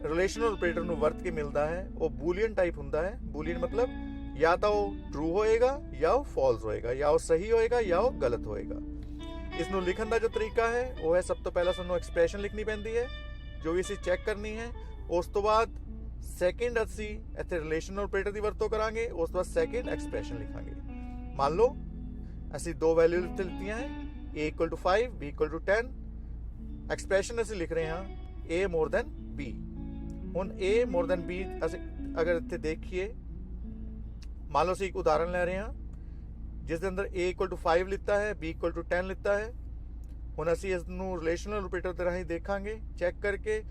ਰਿਲੇਸ਼ਨਲ ਆਪਰੇਟਰ ਨੂੰ ਵਰਤ ਕੇ ਮਿਲਦਾ ਹੈ ਉਹ ਬੂਲੀਅਨ ਟਾਈਪ ਹੁੰਦਾ ਹੈ। ਬੂਲੀਅਨ ਮਤਲਬ ਜਾਂ ਤਾਂ ਉਹ ਟਰੂ ਹੋਏਗਾ ਜਾਂ ਉਹ ਫਾਲਸ ਹੋਏਗਾ, ਜਾਂ ਉਹ ਸਹੀ ਹੋਏਗਾ ਜਾਂ ਉਹ ਗਲਤ ਹੋਏਗਾ। ਇਸ ਨੂੰ ਲਿਖਣ ਦਾ ਜੋ ਤਰੀਕਾ ਹੈ ਉਹ ਹੈ ਸਭ ਤੋਂ ਪਹਿਲਾਂ ਸਾਨੂੰ ਐਕਸਪ੍ਰੈਸ਼ਨ ਲਿਖਣੀ ਪੈਂਦੀ ਹੈ ਜੋ ਵੀ ਅਸੀਂ ਚੈੱਕ ਕਰਨੀ ਹੈ। ਉਸ ਤੋਂ ਬਾਅਦ ਸੈਕਿੰਡ ਅਸੀਂ ਇੱਥੇ ਰਿਲੇਸ਼ਨਲ ਆਪਰੇਟਰ ਦੀ ਵਰਤੋਂ ਕਰਾਂਗੇ। ਉਸ ਤੋਂ ਬਾਅਦ ਸੈਕਿੰਡ ਐਕਸਪ੍ਰੈਸ਼ਨ ਲਿਖਾਂਗੇ। ਮੰਨ ਲਓ ਅਸੀਂ ਦੋ ਵੈਲਿਊ ਇੱਥੇ ਲਿੱਤੀਆਂ ਹੈ a = 5 b = 10। ਐਕਸਪ੍ਰੈਸ਼ਨ ਅਸੀਂ ਲਿਖ ਰਹੇ ਹਾਂ a more than b। ਹੁਣ a more than b ਅਸੀਂ ਅਗਰ ਇੱਥੇ ਦੇਖੀਏ, ਮੰਨ ਲਓ ਅਸੀਂ ਇੱਕ ਉਦਾਹਰਨ ਲੈ ਰਹੇ ਹਾਂ ਜਿਸ ਦੇ ਅੰਦਰ a = 5 ਲਿੱਤਾ ਹੈ, b = 10 ਲਿੱਤਾ ਹੈ। ਹੁਣ ਅਸੀਂ ਇਸ ਨੂੰ ਰਿਲੇਸ਼ਨਲ ਆਪਰੇਟਰ ਦੇ ਰਾਹੀਂ ਦੇਖਾਂਗੇ ਚੈੱਕ ਕਰਕੇ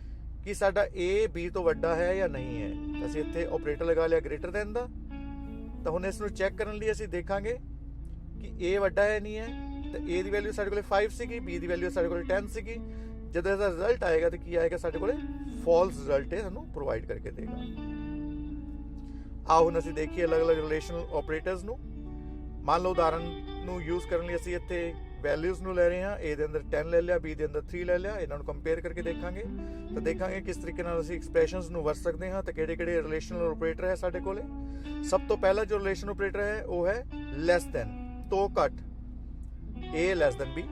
ਕਿ ਸਾਡਾ a b ਤੋਂ ਵੱਡਾ ਹੈ ਜਾਂ ਨਹੀਂ ਹੈ। ਅਸੀਂ ਇੱਥੇ ਆਪਰੇਟਰ ਲਗਾ ਲਿਆ ਗ੍ਰੇਟਰ ਦੈਨ ਦਾ। ਤਾਂ ਹੁਣ ਇਸ ਨੂੰ ਚੈੱਕ ਕਰਨ ਲਈ ਅਸੀਂ ਦੇਖਾਂਗੇ ਕਿ a ਵੱਡਾ ਹੈ ਨਹੀਂ ਹੈ। ਤਾਂ a ਦੀ ਵੈਲਿਊ ਸਾਡੇ ਕੋਲ 5 ਸੀਗੀ, b ਦੀ ਵੈਲਿਊ ਸਾਡੇ ਕੋਲ 10 ਸੀਗੀ। ਜਦੋਂ ਇਹਦਾ ਰਿਜ਼ਲਟ ਆਏਗਾ ਤਾਂ ਕੀ ਆਏਗਾ, ਸਾਡੇ ਕੋਲ ਫਾਲਸ ਰਿਜ਼ਲਟ ਇਹ ਸਾਨੂੰ ਪ੍ਰੋਵਾਈਡ ਕਰਕੇ ਦੇਗਾ। ਆਓ ਹੁਣ ਅਸੀਂ ਦੇਖੀਏ ਅਲੱਗ-ਅਲੱਗ ਰਿਲੇਸ਼ਨਲ ਆਪਰੇਟਰਸ ਨੂੰ। ਮੰਨ ਲਓ ਉਦਾਹਰਨ ਨੂੰ ਯੂਜ਼ ਕਰਨ ਲਈ ਅਸੀਂ ਇੱਥੇ ਵੈਲਿਊਜ਼ ਨੂੰ ਲੈ ਰਹੇ ਹਾਂ, A ਦੇ ਅੰਦਰ 10 ਲੈ ਲਿਆ, B ਦੇ ਅੰਦਰ 3 ਲੈ ਲਿਆ, ਇਹਨਾਂ ਨੂੰ ਕੰਪੇਅਰ ਕਰਕੇ ਦੇਖਾਂਗੇ ਤਾਂ ਦੇਖਾਂਗੇ ਕਿਸ ਤਰੀਕੇ ਨਾਲ ਅਸੀਂ ਐਕਸਪ੍ਰੈਸ਼ਨਸ ਨੂੰ ਵਰਤ ਸਕਦੇ ਹਾਂ ਤੇ ਕਿਹੜੇ ਰਿਲੇਸ਼ਨਲ ਆਪਰੇਟਰ ਹੈ ਸਾਡੇ ਕੋਲੇ। ਸਭ ਤੋਂ ਪਹਿਲਾ ਜੋ ਰਿਲੇਸ਼ਨ ਆਪਰੇਟਰ ਹੈ ਉਹ ਹੈ ਲੈਸ ਦੈਨ, ਤੋਂ ਘੱਟ, A ਲੈਸ ਦੈਨ B।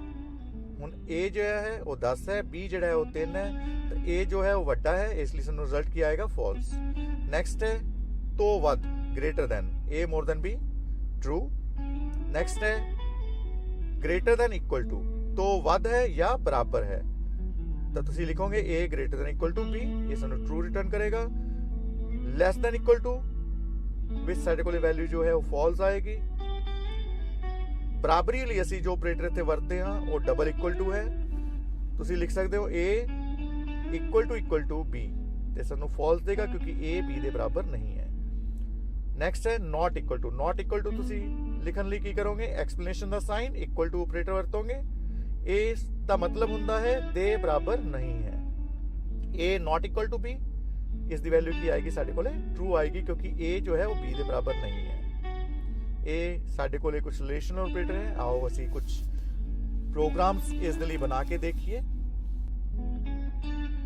ਹੁਣ A ਜੋ ਹੈ ਉਹ 10 ਹੈ, B ਜਿਹੜਾ ਹੈ ਉਹ 3 ਹੈ, ਤੇ A ਜੋ ਹੈ ਉਹ ਵੱਡਾ ਹੈ, ਇਸ ਲਈ ਸਾਨੂੰ ਰਿਜ਼ਲਟ ਕੀ ਆਏਗਾ, ਫਾਲਸ। ਨੈਕਸਟ ਹੈ ਤੋਂ ਵੱਧ, greater than, A more than B, true. Next ਹੈ ਗ੍ਰੇਟਰ ਦੈਨ ਇਕੁਅਲ ਟੂ, ਤੋਂ ਵੱਧ ਹੈ ਜਾਂ ਬਰਾਬਰ ਹੈ, ਤਾਂ ਤੁਸੀਂ ਲਿਖੋਗੇ A greater than equal to B, ਇਹ ਸਾਨੂੰ ਟਰੂ ਰਿਟਰਨ ਕਰੇਗਾ। ਲੈਸ ਦੈਨ ਇਕੁਅਲ ਟੂ ਵਿੱਚ ਸਾਡੇ ਕੋਲੇ ਵੈਲਿਊ ਜੋ ਹੈ ਉਹ ਫਾਲਸ ਆਏਗੀ। ਬਰਾਬਰੀ ਲਈ ਅਸੀਂ ਜੋ ਆਪਰੇਟਰ ਇੱਥੇ ਵਰਤਦੇ ਹਾਂ ਉਹ ਡਬਲ ਇਕੁਅਲ ਟੂ ਹੈ, ਤੁਸੀਂ ਲਿਖ ਸਕਦੇ ਹੋ A ਇਕੁਅਲ ਟੂ B, ਤੇ ਸਾਨੂੰ ਫਾਲਸ ਦੇਗਾ ਕਿਉਂਕਿ A B ਦੇ ਬਰਾਬਰ ਨਹੀਂ ਹੈ। ਨੈਕਸਟ ਹੈ not equal to. Not equal to ਤੁਸੀਂ ਲਿਖਣ ਲਈ ਕੀ ਕਰੋਗੇ, ਐਕਸਪਲੇਨੇਸ਼ਨ ਦਾ ਸਾਈਨ ਇਕੁਅਲ ਟੂ ਆਪਰੇਟਰ ਵਰਤੋਗੇ। ਇਸ ਦਾ ਮਤਲਬ ਹੁੰਦਾ ਹੈ ਦੇ ਬਰਾਬਰ ਨਹੀਂ ਹੈ। A not equal to B, ਇਸ ਦੀ ਵੈਲਿਊ ਕੀ ਆਏਗੀ ਸਾਡੇ ਕੋਲੇ, ਟਰੂ ਆਏਗੀ ਕਿਉਂਕਿ A ਜੋ ਹੈ ਉਹ B ਦੇ ਬਰਾਬਰ ਨਹੀਂ ਹੈ। ਇਹ ਸਾਡੇ ਕੋਲੇ ਕੁਝ ਰਿਲੇਸ਼ਨਲ ਆਪਰੇਟਰ ਹੈ। ਆਓ ਅਸੀਂ ਕੁਝ ਪ੍ਰੋਗਰਾਮਸ ਇਸ ਦੇ ਲਈ ਬਣਾ ਕੇ ਦੇਖੀਏ।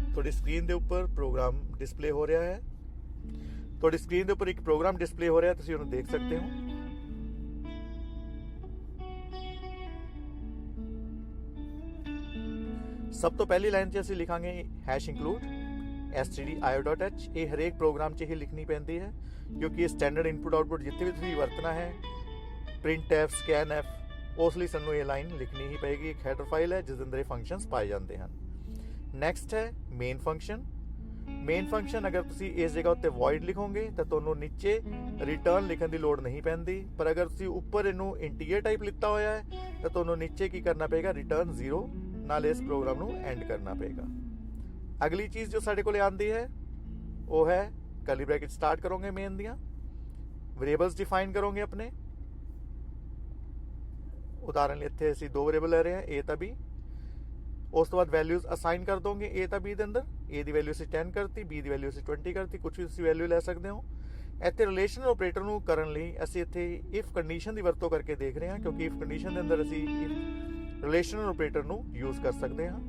ਤੁਹਾਡੀ ਸਕਰੀਨ ਦੇ ਉੱਪਰ ਪ੍ਰੋਗਰਾਮ ਡਿਸਪਲੇ ਹੋ ਰਿਹਾ ਹੈ। ਤੁਹਾਡੀ ਸਕਰੀਨ ਦੇ ਉੱਪਰ ਇੱਕ ਪ੍ਰੋਗਰਾਮ ਡਿਸਪਲੇ ਹੋ ਰਿਹਾ, ਤੁਸੀਂ ਉਹਨੂੰ ਦੇਖ ਸਕਦੇ ਹੋ। ਸਭ ਤੋਂ ਪਹਿਲੀ ਲਾਈਨ 'ਚ ਅਸੀਂ ਲਿਖਾਂਗੇ #include stdio.h। ਇਹ ਹਰੇਕ ਪ੍ਰੋਗਰਾਮ 'ਚ ਹੀ ਲਿਖਣੀ ਪੈਂਦੀ ਹੈ ਕਿਉਂਕਿ ਇਹ ਸਟੈਂਡਰਡ ਇਨਪੁਟ ਆਊਟਪੁੱਟ ਜਿੱਥੇ ਵੀ ਤੁਸੀਂ ਵਰਤਣਾ ਹੈ, printf, scanf, ਉਸ ਲਈ ਸਾਨੂੰ ਇਹ ਲਾਈਨ ਲਿਖਣੀ ਹੀ ਪਏਗੀ। ਇੱਕ ਹੈਡਰ ਫਾਈਲ ਹੈ ਜਿਸ ਦੇ ਅੰਦਰ ਇਹ ਫੰਕਸ਼ਨਸ ਪਾਏ ਜਾਂਦੇ ਹਨ। ਨੈਕਸਟ ਹੈ ਮੇਨ ਫੰਕਸ਼ਨ। ਮੇਨ ਫੰਕਸ਼ਨ ਅਗਰ ਤੁਸੀਂ ਇਸ ਜਗ੍ਹਾ ਉੱਤੇ void ਲਿਖੋਗੇ ਤਾਂ ਤੁਹਾਨੂੰ ਨੀਚੇ ਰਿਟਰਨ ਲਿਖਣ ਦੀ ਲੋੜ ਨਹੀਂ ਪੈਂਦੀ, ਪਰ ਅਗਰ ਤੁਸੀਂ ਉੱਪਰ ਇਹਨੂੰ ਇੰਟੀਜਰ ਟਾਈਪ ਲਿਖਤਾ ਹੋਇਆ ਹੈ ਤਾਂ ਤੁਹਾਨੂੰ ਨੀਚੇ ਕੀ ਕਰਨਾ ਪਏਗਾ, ਰਿਟਰਨ 0 ਨਾਲ ਇਸ ਪ੍ਰੋਗਰਾਮ ਨੂੰ ਐਂਡ ਕਰਨਾ ਪਏਗਾ। ਅਗਲੀ ਚੀਜ਼ ਜੋ ਸਾਡੇ ਕੋਲੇ ਆਉਂਦੀ ਹੈ ਉਹ ਹੈ ਕਰਲੀ ਬ੍ਰੈਕਟ ਸਟਾਰਟ ਕਰੋਗੇ, ਮੇਨ ਦੀਆਂ ਵੇਰੀਏਬਲਸ ਡਿਫਾਈਨ ਕਰੋਗੇ ਆਪਣੇ। ਉਦਾਹਰਨ ਲਈ ਇੱਥੇ ਅਸੀਂ 2 ਵੇਰੀਏਬਲ ਲੈ ਰਹੇ ਹਾਂ, A ਤਾਂ B। ਉਸ ਤੋਂ ਬਾਅਦ ਵੈਲਿਊਜ਼ ਅਸਾਈਨ ਕਰ ਦੋਗੇ A ਤਾਂ B ਦੇ ਅੰਦਰ। A ਦੀ ਵੈਲਿਊ ਅਸੀਂ 10 ਕਰਤੀ, B ਦੀ ਵੈਲਿਊ ਅਸੀਂ 20 ਕਰਤੀ, ਕੁਝ ਵੀ ਤੁਸੀਂ ਵੈਲਿਊ ਲੈ ਸਕਦੇ ਹੋ। ਇੱਥੇ ਰਿਲੇਸ਼ਨਲ ਆਪਰੇਟਰ ਨੂੰ ਕਰਨ ਲਈ ਅਸੀਂ ਇੱਥੇ ਇਫ ਕੰਡੀਸ਼ਨ ਦੀ ਵਰਤੋਂ ਕਰਕੇ ਦੇਖ ਰਹੇ ਹਾਂ ਕਿਉਂਕਿ ਇਫ ਕੰਡੀਸ਼ਨ ਦੇ ਅੰਦਰ ਅਸੀਂ ਰਿਲੇਸ਼ਨਲ ਆਪਰੇਟਰ ਨੂੰ ਯੂਜ਼ ਕਰ ਸਕਦੇ ਹਾਂ।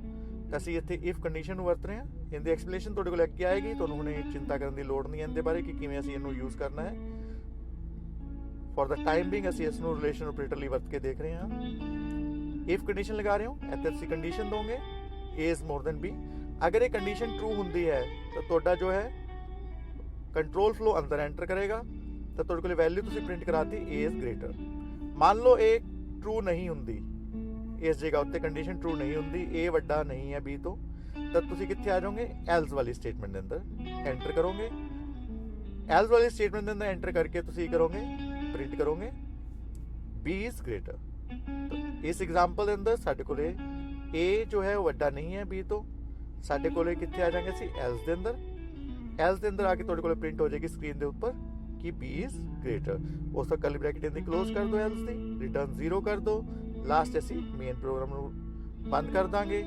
ਤਾਂ ਅਸੀਂ ਇੱਥੇ ਇਫ ਕੰਡੀਸ਼ਨ ਨੂੰ ਵਰਤ ਰਹੇ ਹਾਂ। ਇਹਦੀ ਐਕਸਪਲੇਨੇਸ਼ਨ ਤੁਹਾਡੇ ਕੋਲ ਅੱਗੇ ਆਏਗੀ, ਤੁਹਾਨੂੰ ਹੁਣੇ ਚਿੰਤਾ ਕਰਨ ਦੀ ਲੋੜ ਨਹੀਂ ਇਹਦੇ ਬਾਰੇ ਕਿ ਕਿਵੇਂ ਅਸੀਂ ਇਹਨੂੰ ਯੂਜ਼ ਕਰਨਾ ਹੈ। ਫॉर द ਟਾਈਮ ਬਿੰਗ ਅਸੀਂ ਇਸ ਨੂੰ ਰਿਲੇਸ਼ਨਲ ਆਪਰੇਟਰ ਲਈ ਵਰਤ ਕੇ ਦੇਖ ਰਹੇ ਹਾਂ। ਇਫ ਕੰਡੀਸ਼ਨ ਲਗਾ ਰਹੇ ਹੋ, ਇੱਥੇ ਤੁਸੀਂ ਕੰਡੀਸ਼ਨ ਦੋਗੇ A is more than B। ਅਗਰ ਇਹ ਕੰਡੀਸ਼ਨ ਟਰੂ ਹੁੰਦੀ ਹੈ ਤਾਂ ਤੁਹਾਡਾ ਜੋ ਹੈ ਕੰਟਰੋਲ ਫਲੋ ਅੰਦਰ ਐਂਟਰ ਕਰੇਗਾ, ਤਾਂ ਤੁਹਾਡੇ ਕੋਲ ਵੈਲਿਊ ਤੁਸੀਂ ਪ੍ਰਿੰਟ ਕਰਾਤੀ A is greater। ਮੰਨ ਲਓ ਇਹ ਟਰੂ ਨਹੀਂ ਹੁੰਦੀ, ਇਸ ਜਗ੍ਹਾ ਉੱਤੇ ਕੰਡੀਸ਼ਨ ਟਰੂ ਨਹੀਂ ਹੁੰਦੀ, A ਵੱਡਾ ਨਹੀਂ ਹੈ B ਤੋਂ, ਤਾਂ ਤੁਸੀਂ ਕਿੱਥੇ ਆ ਜਾਓਗੇ, ਐਲਸ ਵਾਲੀ ਸਟੇਟਮੈਂਟ ਦੇ ਅੰਦਰ ਐਂਟਰ ਕਰੋਗੇ। ਐਲਸ ਵਾਲੀ ਸਟੇਟਮੈਂਟ ਦੇ ਅੰਦਰ ਐਂਟਰ ਕਰਕੇ ਤੁਸੀਂ ਕਰੋਗੇ, ਪ੍ਰਿੰਟ ਕਰੋਗੇ B is greater। ਇਸ ਐਗਜ਼ਾਮਪਲ ਦੇ ਅੰਦਰ ਸਾਡੇ ਕੋਲੇ A ਜੋ ਹੈ ਉਹ ਵੱਡਾ ਨਹੀਂ ਹੈ B ਤੋਂ, ਸਾਡੇ ਕੋਲੇ ਕਿੱਥੇ ਆ ਜਾਵਾਂਗੇ ਅਸੀਂ, ਐਲਸ ਦੇ ਅੰਦਰ। ਐਲਸ ਦੇ ਅੰਦਰ ਆ ਕੇ ਤੁਹਾਡੇ ਕੋਲੇ ਪ੍ਰਿੰਟ ਹੋ ਜਾਏਗੀ ਸਕਰੀਨ ਦੇ ਉੱਪਰ ਕਿ B is greater। ਉਸ ਤੋਂ ਕਰਲੀ ਬ੍ਰੈਕਟ ਇਹਦੀ ਕਲੋਜ਼ ਕਰ ਦਿਓ, ਐਲਸ ਦੀ ਰਿਟਰਨ 0 ਕਰ ਦਿਓ। ਲਾਸਟ ਅਸੀਂ ਮੇਨ ਪ੍ਰੋਗਰਾਮ ਨੂੰ ਬੰਦ ਕਰ ਦਾਂਗੇ।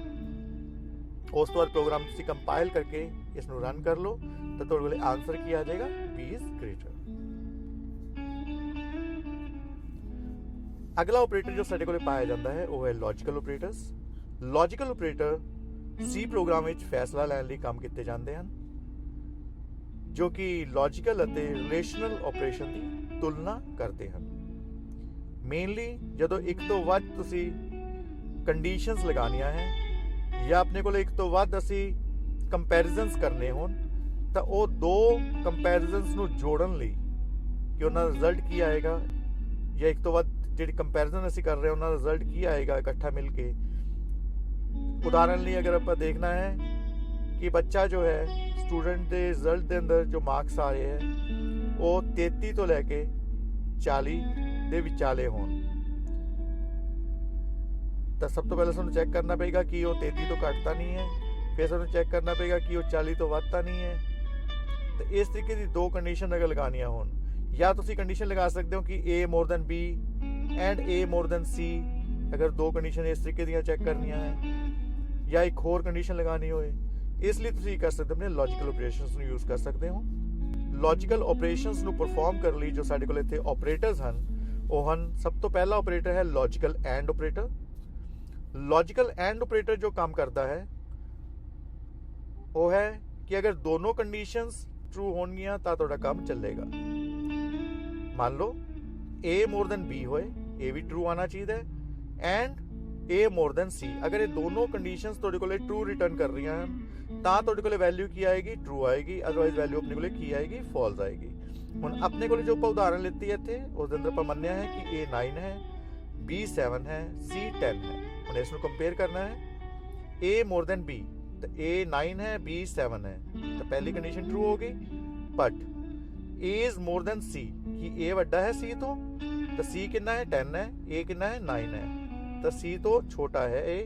ਉਸ ਤੋਂ ਬਾਅਦ ਪ੍ਰੋਗਰਾਮ ਤੁਸੀਂ ਕੰਪਾਈਲ ਕਰਕੇ ਇਸ ਨੂੰ ਰਨ ਕਰ ਲਓ ਤਾਂ ਤੁਹਾਡੇ ਕੋਲੇ ਆਨਸਰ ਕੀ ਆ ਜਾਏਗਾ, B is greater। ਅਗਲਾ ਆਪਰੇਟਰ ਜੋ ਸਾਡੇ ਕੋਲੇ ਪਾਇਆ ਜਾਂਦਾ ਹੈ ਉਹ ਹੈ logical operators. Logical operator C program ਵਿੱਚ ਫੈਸਲਾ ਲੈਣ ਲਈ ਕੰਮ ਕੀਤੇ ਜਾਂਦੇ ਹਨ, ਜੋ ਕਿ ਲੌਜੀਕਲ ਅਤੇ ਰਿਲੇਸ਼ਨਲ ਆਪਰੇਸ਼ਨ ਦੀ ਤੁਲਨਾ ਕਰਦੇ ਹਨ। ਮੇਨਲੀ ਜਦੋਂ ਇੱਕ ਤੋਂ ਵੱਧ ਤੁਸੀਂ ਕੰਡੀਸ਼ਨਸ ਲਗਾਉਣੀਆਂ ਹੈ ਜਾਂ ਆਪਣੇ ਕੋਲ ਇੱਕ ਤੋਂ ਵੱਧ ਅਸੀਂ ਕੰਪੈਰੀਜ਼ਨਸ ਕਰਨੇ ਹੋਣ ਤਾਂ ਉਹ ਦੋ ਕੰਪੈਰੀਜ਼ਨਸ ਨੂੰ ਜੋੜਨ ਲਈ ਕਿ ਉਹਨਾਂ ਦਾ ਰਿਜ਼ਲਟ ਕੀ ਆਏਗਾ, ਜਾਂ ਇੱਕ ਤੋਂ ਵੱਧ ਜਿਹੜੀ ਕੰਪੈਰੀਜ਼ਨ ਅਸੀਂ ਕਰ ਰਹੇ ਹਾਂ ਉਹਨਾਂ ਦਾ ਰਿਜ਼ਲਟ ਕੀ ਆਏਗਾ ਇਕੱਠਾ ਮਿਲ ਕੇ। ਉਦਾਹਰਨ ਲਈ ਅਗਰ ਆਪਾਂ ਦੇਖਣਾ ਹੈ ਕਿ ਬੱਚਾ ਜੋ ਹੈ ਸਟੂਡੈਂਟ ਦੇ ਰਿਜ਼ਲਟ ਦੇ ਅੰਦਰ ਜੋ ਮਾਰਕਸ ਆ ਰਹੇ ਹੈ ਉਹ 33 ਤੋਂ ਲੈ ਕੇ 40 ਦੇ ਵਿਚਾਲੇ ਹੋਣ, ਤਾਂ ਸਭ ਤੋਂ ਪਹਿਲਾਂ ਸਾਨੂੰ ਚੈੱਕ ਕਰਨਾ ਪਏਗਾ ਕਿ ਉਹ 33 ਤੋਂ ਘੱਟ ਤਾਂ ਨਹੀਂ ਹੈ, ਫਿਰ ਸਾਨੂੰ ਚੈੱਕ ਕਰਨਾ ਪਏਗਾ ਕਿ ਉਹ 40 ਤੋਂ ਵੱਧ ਤਾਂ ਨਹੀਂ ਹੈ। ਤੇ ਇਸ ਤਰੀਕੇ ਦੀ ਦੋ ਕੰਡੀਸ਼ਨ ਅਗਰ ਲਗਾਉਣੀਆਂ ਹੋਣ, ਜਾਂ ਤੁਸੀਂ ਕੰਡੀਸ਼ਨ ਲਗਾ ਸਕਦੇ ਹੋ ਕਿ A more than B and A more than C, ਅਗਰ ਦੋ ਕੰਡੀਸ਼ਨ ਇਸ ਤਰੀਕੇ ਦੀਆਂ ਚੈੱਕ ਕਰਨੀਆਂ ਹੈ, ਜਾਂ ਇੱਕ ਹੋਰ ਕੰਡੀਸ਼ਨ ਲਗਾਉਣੀ ਹੋਏ, ਇਸ ਲਈ ਤੁਸੀਂ ਕਰ ਸਕਦੇ ਹੋ ਆਪਣੇ ਲੌਜੀਕਲ ਆਪਰੇਸ਼ਨਸ ਨੂੰ ਯੂਜ਼ ਕਰ ਸਕਦੇ ਹੋ। ਲੌਜੀਕਲ ਆਪਰੇਸ਼ਨਸ ਨੂੰ ਪਰਫਾਰਮ ਕਰਨ ਲਈ ਜੋ ਸਾਡੇ ਕੋਲ ਇੱਥੇ ਆਪਰੇਟਰਸ ਹਨ ਉਹ ਹਨ, ਸਭ ਤੋਂ ਪਹਿਲਾ ਆਪਰੇਟਰ ਹੈ logical and operator. Logical and operator जो काम करता है वो है कि अगर दोनों कंडीशंस ट्रू होणगियां ਤਾਂ ਤੁਹਾਡਾ ਕੰਮ ਚੱਲੇਗਾ। ਮੰਨ ਲਓ A more than B ਹੋਏ, A ਵੀ ट्रू आना चाहिए and A more than C। अगर ये दोनों कंडीशंस ਤੁਹਾਡੇ ਕੋਲੇ ट्रू रिटर्न कर रही हैं ਤਾਂ ਤੁਹਾਡੇ ਕੋਲੇ वैल्यू की आएगी ट्रू आएगी, अदरवाइज वैल्यू अपने कोले की आएगी फॉल्स आएगी। ਹੁਣ ਆਪਣੇ ਕੋਲੇ ਜੋ ਆਪਾਂ ਉਦਾਹਰਨ ਲਿੱਤੀ ਹੈ ਇੱਥੇ ਉਸ ਦੇ ਅੰਦਰ ਆਪਾਂ ਮੰਨਿਆ ਹੈ ਕਿ A 9 ਹੈ, B 7 ਹੈ, C 10 ਹੈ। ਹੁਣ ਇਸ ਨੂੰ ਕੰਪੇਅਰ ਕਰਨਾ ਹੈ A more than B, तो A 9 है, B 7 है, तो पहली कंडीशन ट्रू होगी। But A is more than C, कि A वड्डा है C तो C कितना है 10 है, A कितना है 9 है, तो C तो छोटा है A,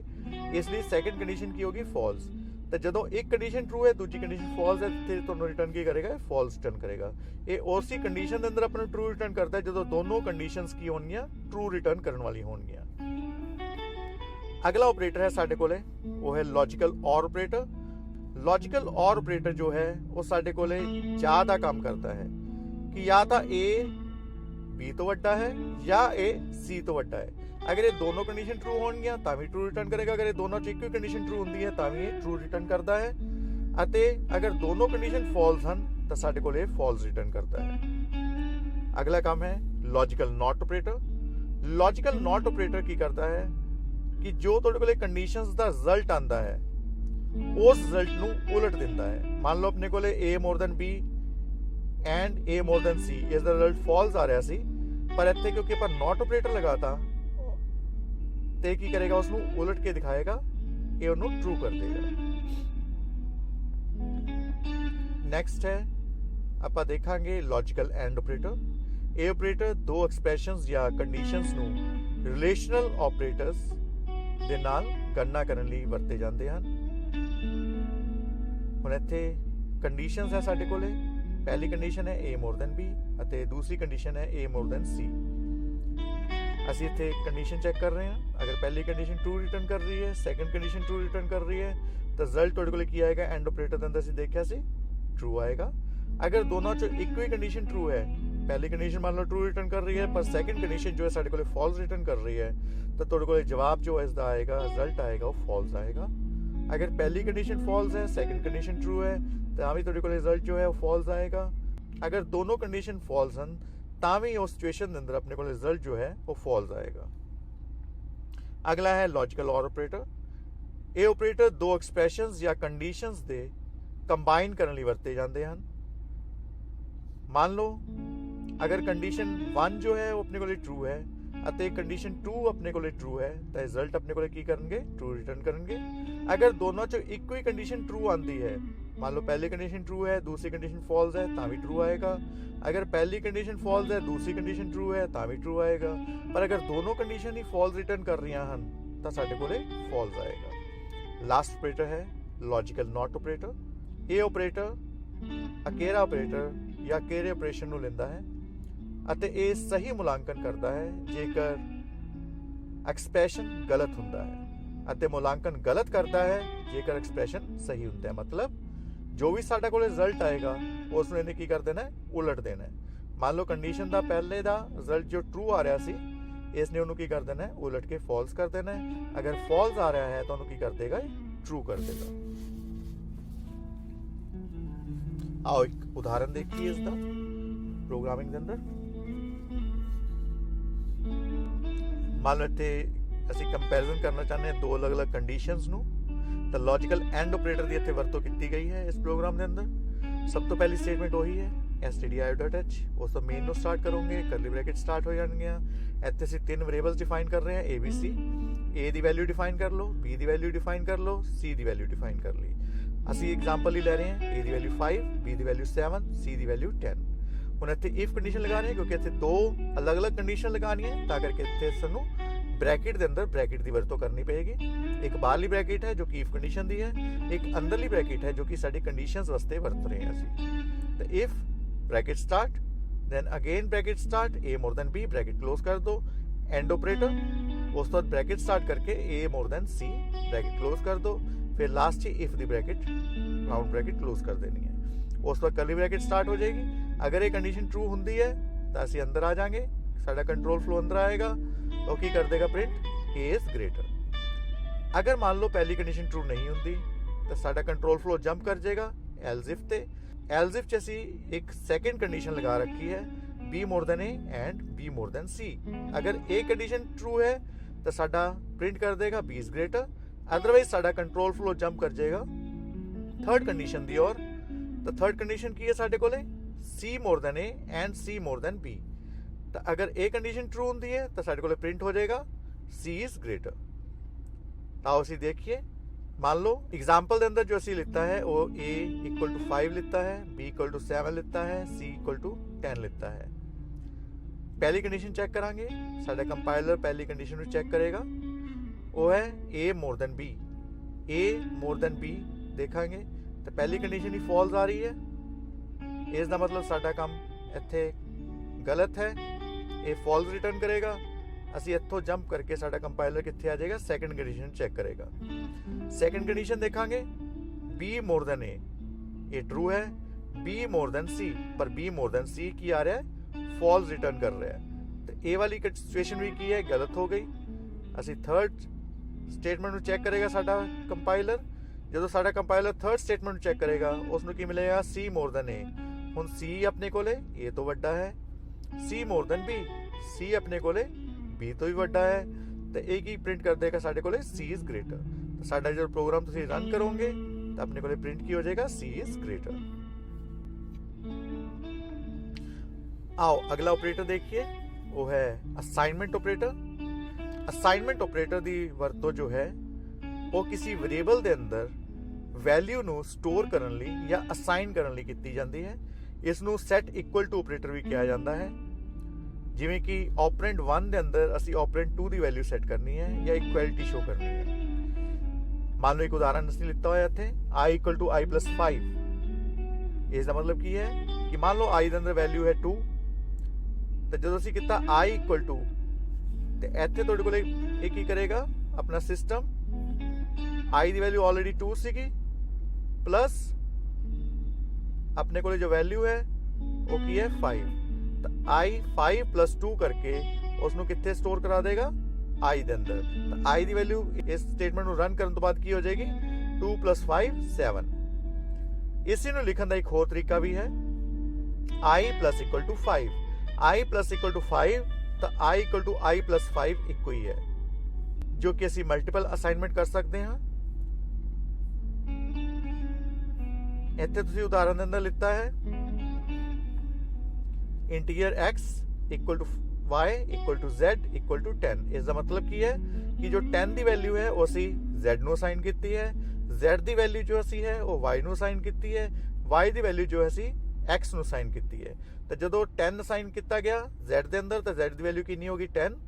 इसलिए सेकंड कंडीशन की होगी फॉल्स। तो जो एक कंडीशन ट्रू है दूसरी कंडीशन फॉल्स है तो तुहानू रिटर्न की करेगा, फॉल्स रिटर्न करेगा। ये उसी कंडीशन के अंदर अपने ट्रू रिटर्न करता है जो दोनों कंडीशंस की होणगियां ट्रू रिटर्न करने वाली होणगियां। अगला ऑपरेटर है साडे कोले वो है लॉजिकल और ऑपरेटर। लॉजिकल और ऑपरेटर जो है वो साडे कोले ज़्यादा काम करता है कि या तो A B तो वड्डा है या A C तो वड्डा है। अगर ये दोनों कंडीशन ट्रू होणगियां तां भी ट्रू रिटर्न करेगा, अगर ये दोनों च इक्को कंडीशन ट्रू हुंदी है तां भी ये ट्रू रिटर्न करता है, अते अगर दोनों कंडीशन फॉल्स हन तो साडे कोल ये फॉल्स रिटर्न करता है। अगला काम है logical not operator. Logical not operator की करता है कि जो तुहाडे कोले कंडीशंस दा रिजल्ट आंदा है उस रिजल्ट नू उलट दिंदा है। मान लो अपने कोले A more than B and A more than C, इस दा रिजल्ट फॉल्स आ रहा सी, पर इत्थे क्योंकि आपां नॉट ऑपरेटर लगाता ते की करेगा उसनू उलट के दिखाएगा, ये उन्नू ट्रू कर देगा। नेक्स्ट है आपां देखांगे लॉजिकल एंड ऑपरेटर। ए ऑपरेटर दो एक्सप्रेशंस या कंडीशंस नू रिलेशनल ऑपरेटर्स ਦੇ ਨਾਲ ਗਣਨਾ ਕਰਨ ਲਈ ਵਰਤੇ ਜਾਂਦੇ ਹਨ। ਹੁਣ ਇੱਥੇ ਕੰਡੀਸ਼ਨਸ ਹੈ ਸਾਡੇ ਕੋਲੇ, ਪਹਿਲੀ ਕੰਡੀਸ਼ਨ ਹੈ A more than B ਅਤੇ ਦੂਸਰੀ ਕੰਡੀਸ਼ਨ ਹੈ A more than C। ਅਸੀਂ ਇੱਥੇ ਕੰਡੀਸ਼ਨ ਚੈੱਕ ਕਰ ਰਹੇ ਹਾਂ, ਅਗਰ ਪਹਿਲੀ ਕੰਡੀਸ਼ਨ ਟਰੂ ਰਿਟਰਨ ਕਰ ਰਹੀ ਹੈ, ਸੈਕੰਡ ਕੰਡੀਸ਼ਨ ਟਰੂ ਰਿਟਰਨ ਕਰ ਰਹੀ ਹੈ ਤਾਂ ਰਿਜ਼ਲਟ ਤੁਹਾਡੇ ਕੋਲੇ ਕੀ ਆਏਗਾ, ਐਂਡ ਆਪਰੇਟਰ ਦੇ ਅੰਦਰ ਅਸੀਂ ਦੇਖਿਆ ਸੀ ट्रू आएगा। अगर दोनों चो एक ही कंडीशन ट्रू है, पहली कंडीशन मान लो ट्रू रिटर्न कर रही है पर सेकंड कंडीशन जो है साडे कोले फॉल्स रिटर्न कर रही है तो तुहाडे कोले जवाब जो है इसदा आएगा, रिजल्ट आएगा वो फॉल्स आएगा। अगर पहली कंडीशन फॉल्स है, सेकंड कंडीशन ट्रू है तो भी तुहाडे कोले रिजल्ट जो है वो फॉल्स आएगा। अगर दोनों कंडीशन फॉल्स हैं तां भी उस सिचुएशन के अंदर अपने कोले रिजल्ट जो है वो फॉल्स आएगा। अगला है लॉजिकल और ऑपरेटर। ये ऑपरेटर दो एक्सप्रैशंस या कंडीशंस दे कंबाइन करने लिए वरते जाते हैं। मान लो अगर कंडीशन 1 जो है वो अपने को ट्रू है ਅਤੇ कंडीशन 2 अपने को ट्रू है तो रिजल्ट अपने को की करनगे, ट्रू रिटर्न करेंगे। अगर दोनों चो एक ही कंडीशन ट्रू आती है, मान लो पहली कंडीशन ट्रू है दूसरी कंडीशन फॉल्स है तो भी ट्रू आएगा। अगर पहली कंडीशन फॉल्स है दूसरी कंडीशन ट्रू है तो भी ट्रू आएगा। पर अगर दोनों कंडीशन ही फॉल्स रिटर्न कर रही हैं तो साडे कोले फॉल्स आएगा। लास्ट ऑपरेटर है लॉजिकल नॉट ऑपरेटर। ये ऑपरेटर अकेरा ऑपरेटर या अकेरे ऑपरेशन ਨੂੰ ਲੈਂਦਾ ਹੈ ਅਤੇ ਇਹ ਸਹੀ ਮੁਲਾਂਕਣ ਕਰਦਾ ਹੈ ਜੇਕਰ ਐਕਸਪ੍ਰੈਸ਼ਨ ਗਲਤ ਹੁੰਦਾ ਹੈ ਅਤੇ ਮੁਲਾਂਕਣ ਗਲਤ ਕਰਦਾ ਹੈ ਜੇਕਰ ਐਕਸਪ੍ਰੈਸ਼ਨ ਸਹੀ ਹੁੰਦਾ ਹੈ। मतलब जो भी साडे कोल रिजल्ट आएगा उस ਨੂੰ ਇਹਨੇ ਕੀ ਕਰ ਦੇਣਾ, ਉਲਟ ਦੇਣਾ। मान लो कंडीशन ਦਾ ਪਹਿਲੇ ਦਾ ਰਿਜ਼ਲਟ ਜੋ ਟਰੂ ਆ ਰਿਹਾ ਸੀ इसने ਉਹਨੂੰ ਕੀ ਕਰ ਦੇਣਾ, ਉਲਟ ਕੇ ਫਾਲਸ ਕਰ ਦੇਣਾ ਹੈ। अगर फॉल्स आ रहा है तो ਉਹਨੂੰ ਕੀ ਕਰ ਦੇਗਾ, ट्रू कर देगा। आओ एक उदाहरण देखिए इसका प्रोग्रामिंग के अंदर। मान लो इत्थे ਅਸੀਂ कंपैरिजन करना चाहते हैं दो अलग अलग कंडीशंस ਨੂੰ तो लॉजिकल एंड ऑपरेटर की इत्थे वरतों की गई है इस प्रोग्राम के अंदर। सब तो पहली स्टेटमेंट वही है stdio.h, उस तो मेन ਨੂੰ स्टार्ट करोगे, करली ब्रैकेट स्टार्ट हो जाएंगे। ਇੱਥੇ ਅਸੀਂ तीन वेरिएबल्स डिफाइन कर रहे हैं A B C। A the value define कर लो, B ਦੀ वैल्यू डिफाइन कर लो, C ਦੀ वैल्यू डिफाइन कर ली। ਅਸੀਂ एग्जाम्पल ही ले रहे हैं A the value 5, B the value 7, C the value 10। ਹੁਣ ਇੱਥੇ इफ कंडीशन लगा रहे हैं क्योंकि ਇੱਥੇ दो अलग अलग कंडीशन लगानी है ਤਾਂ ਕਰਕੇ ਇੱਥੇ ਸਾਨੂੰ ब्रैकेट के अंदर ब्रैकेट की वरतों करनी पेगी। एक बाहरली ब्रैकेट है जो कि इफ कंडीशन दी है, एक अंदरली ब्रैकेट है जो कि साडी कंडीशंस वास्ते वरत रहे हैं ਅਸੀਂ। तो if bracket start then again bracket start A more than B, bracket close कर दो, एंड ऑपरेटर उस तो बाद ब्रैकेट स्टार्ट करके A more than C, bracket close कर दो, फिर लास्ट ही if the bracket round bracket close कर देनी है। उस बाद करली ब्रैकेट स्टार्ट हो जाएगी। अगर ये कंडीशन ट्रू होंदी है तो ਅਸੀਂ अंदर आ जाएंगे, साडा कंट्रोल फ्लो अंदर आएगा तो की कर देगा प्रिंट A इज ग्रेटर। अगर मान लो पहली कंडीशन ट्रू नहीं होंगी तो साडा कंट्रोल फ्लो जंप कर जाएगा एल्स इफ ते। एल्स इफ च असी एक सेकंड कंडीशन लगा रखी है B more than A and B more than C. अगर ए कंडीशन ट्रू है तो साडा प्रिंट कर देगा बी इज ग्रेटर, अदरवाइज साडा कंट्रोल फ्लो जंप कर जाएगा थर्ड कंडीशन दी ओर। तो थर्ड कंडीशन की है साडे कोले C more than A and C more than B. तो अगर ए कंडीशन ट्रू होंदी है तो साडे कोले प्रिंट हो जाएगा सी इज ग्रेटर। आओ असी देखिए, मान लो एग्जाम्पल के अंदर जो असी लिता है वो ए इक्वल टू 5 लिता है, बी इक्वल टू 7 लिता है, सी इक्वल टू 10 लिता है। पहली कंडीशन चेक करांगे, साडा कंपाइलर पहली कंडीशन को चेक करेगा, वो है ए मोर देन बी। ए मोर देन बी देखांगे तो पहली कंडीशन ही फॉल्स आ रही है, इसका मतलब साडा काम इत्थे गलत है, ये फॉल्स रिटर्न करेगा। असी इत्थों जंप करके साडा कंपाइलर कित्थे आ जाएगा, सैकंड कंडीशन चेक करेगा। सैकंड कंडीशन देखांगे बी मोर देन ए, ये ट्रू है, बी मोर देन सी, पर बी मोर देन सी की आ रहा है, फॉल्स रिटर्न कर रहा है। तो ए वाली सिचुएशन भी की है, गलत हो गई। असी थर्ड स्टेटमेंट चेक करेगा साडा कंपाइलर, जो साडा कंपाइलर थर्ड स्टेटमेंट चेक करेगा उसमें की मिलेगा सी मोर देन ए। हुण सी अपने कोले ए तो वड्डा है, सी मोर देन बी, सी अपने कोले बी तो भी वड्डा है, तो ए की प्रिंट कर देगा साडे कोले सी इज ग्रेटर। तो साडा जो प्रोग्राम तुसीं रन करोगे तो अपने कोले प्रिंट की हो जाएगा सी इज ग्रेटर। आओ अगला ऑपरेटर देखिए, वो है असाइनमेंट ऑपरेटर। असाइनमेंट ऑपरेटर दी वरतों जो है वो किसी वेरिएबल दे अंदर वैल्यू नू स्टोर करन लई या असाइन करन लई कीती जांदी है। इस नू सेट इक्वल टू ऑपरेटर भी कहा जाता है। जिवें कि ऑपरेंड 1 दे अंदर असी ऑपरेंड 2 दी वैल्यू सेट करनी है या इक्वलिटी शो करनी है। मान लो एक उदाहरण असली लिखता होया इत्थे i equal to i plus 5। इसका मतलब की है कि मान लो i दे अंदर वैल्यू है 2, तो जो असी किता i इक्वल टू, ते इत्थे तुहाडे कोल एक ही करेगा अपना सिस्टम i दी वैल्यू ऑलरेडी 2 सीगी, प्लस अपने कोले जो वैल्यू है वो की है 5। तो i 5 प्लस 2 करके उसनू कित्थे स्टोर करा देगा i दे अंदर। तो i दी वैल्यू इस स्टेटमेंट नू रन करन तो बाद की हो जाएगी 2 प्लस 5 7। इसी नू लिखन दा एक होर तरीका भी है i plus equal to 5। i plus equal to 5 तो i equal to i plus 5 इक्को ही है, जो कि असी मल्टीपल असाइनमेंट कर सकते हैं। इत्थे तुसीं उदाहरण दे अंदर लिखता है integer x equal to y equal to z equal to 10। इसका मतलब की है कि जो 10 दी वैल्यू है वो असी z नू असाइन कीती है, z दी वैल्यू जो असी है वो y नू असाइन कीती है, y दी वैल्यू जो असी x नू असाइन कीती है। तो जो 10 असाइन किया गया z दे अंदर, तो z दी वैल्यू कितनी होगी 10।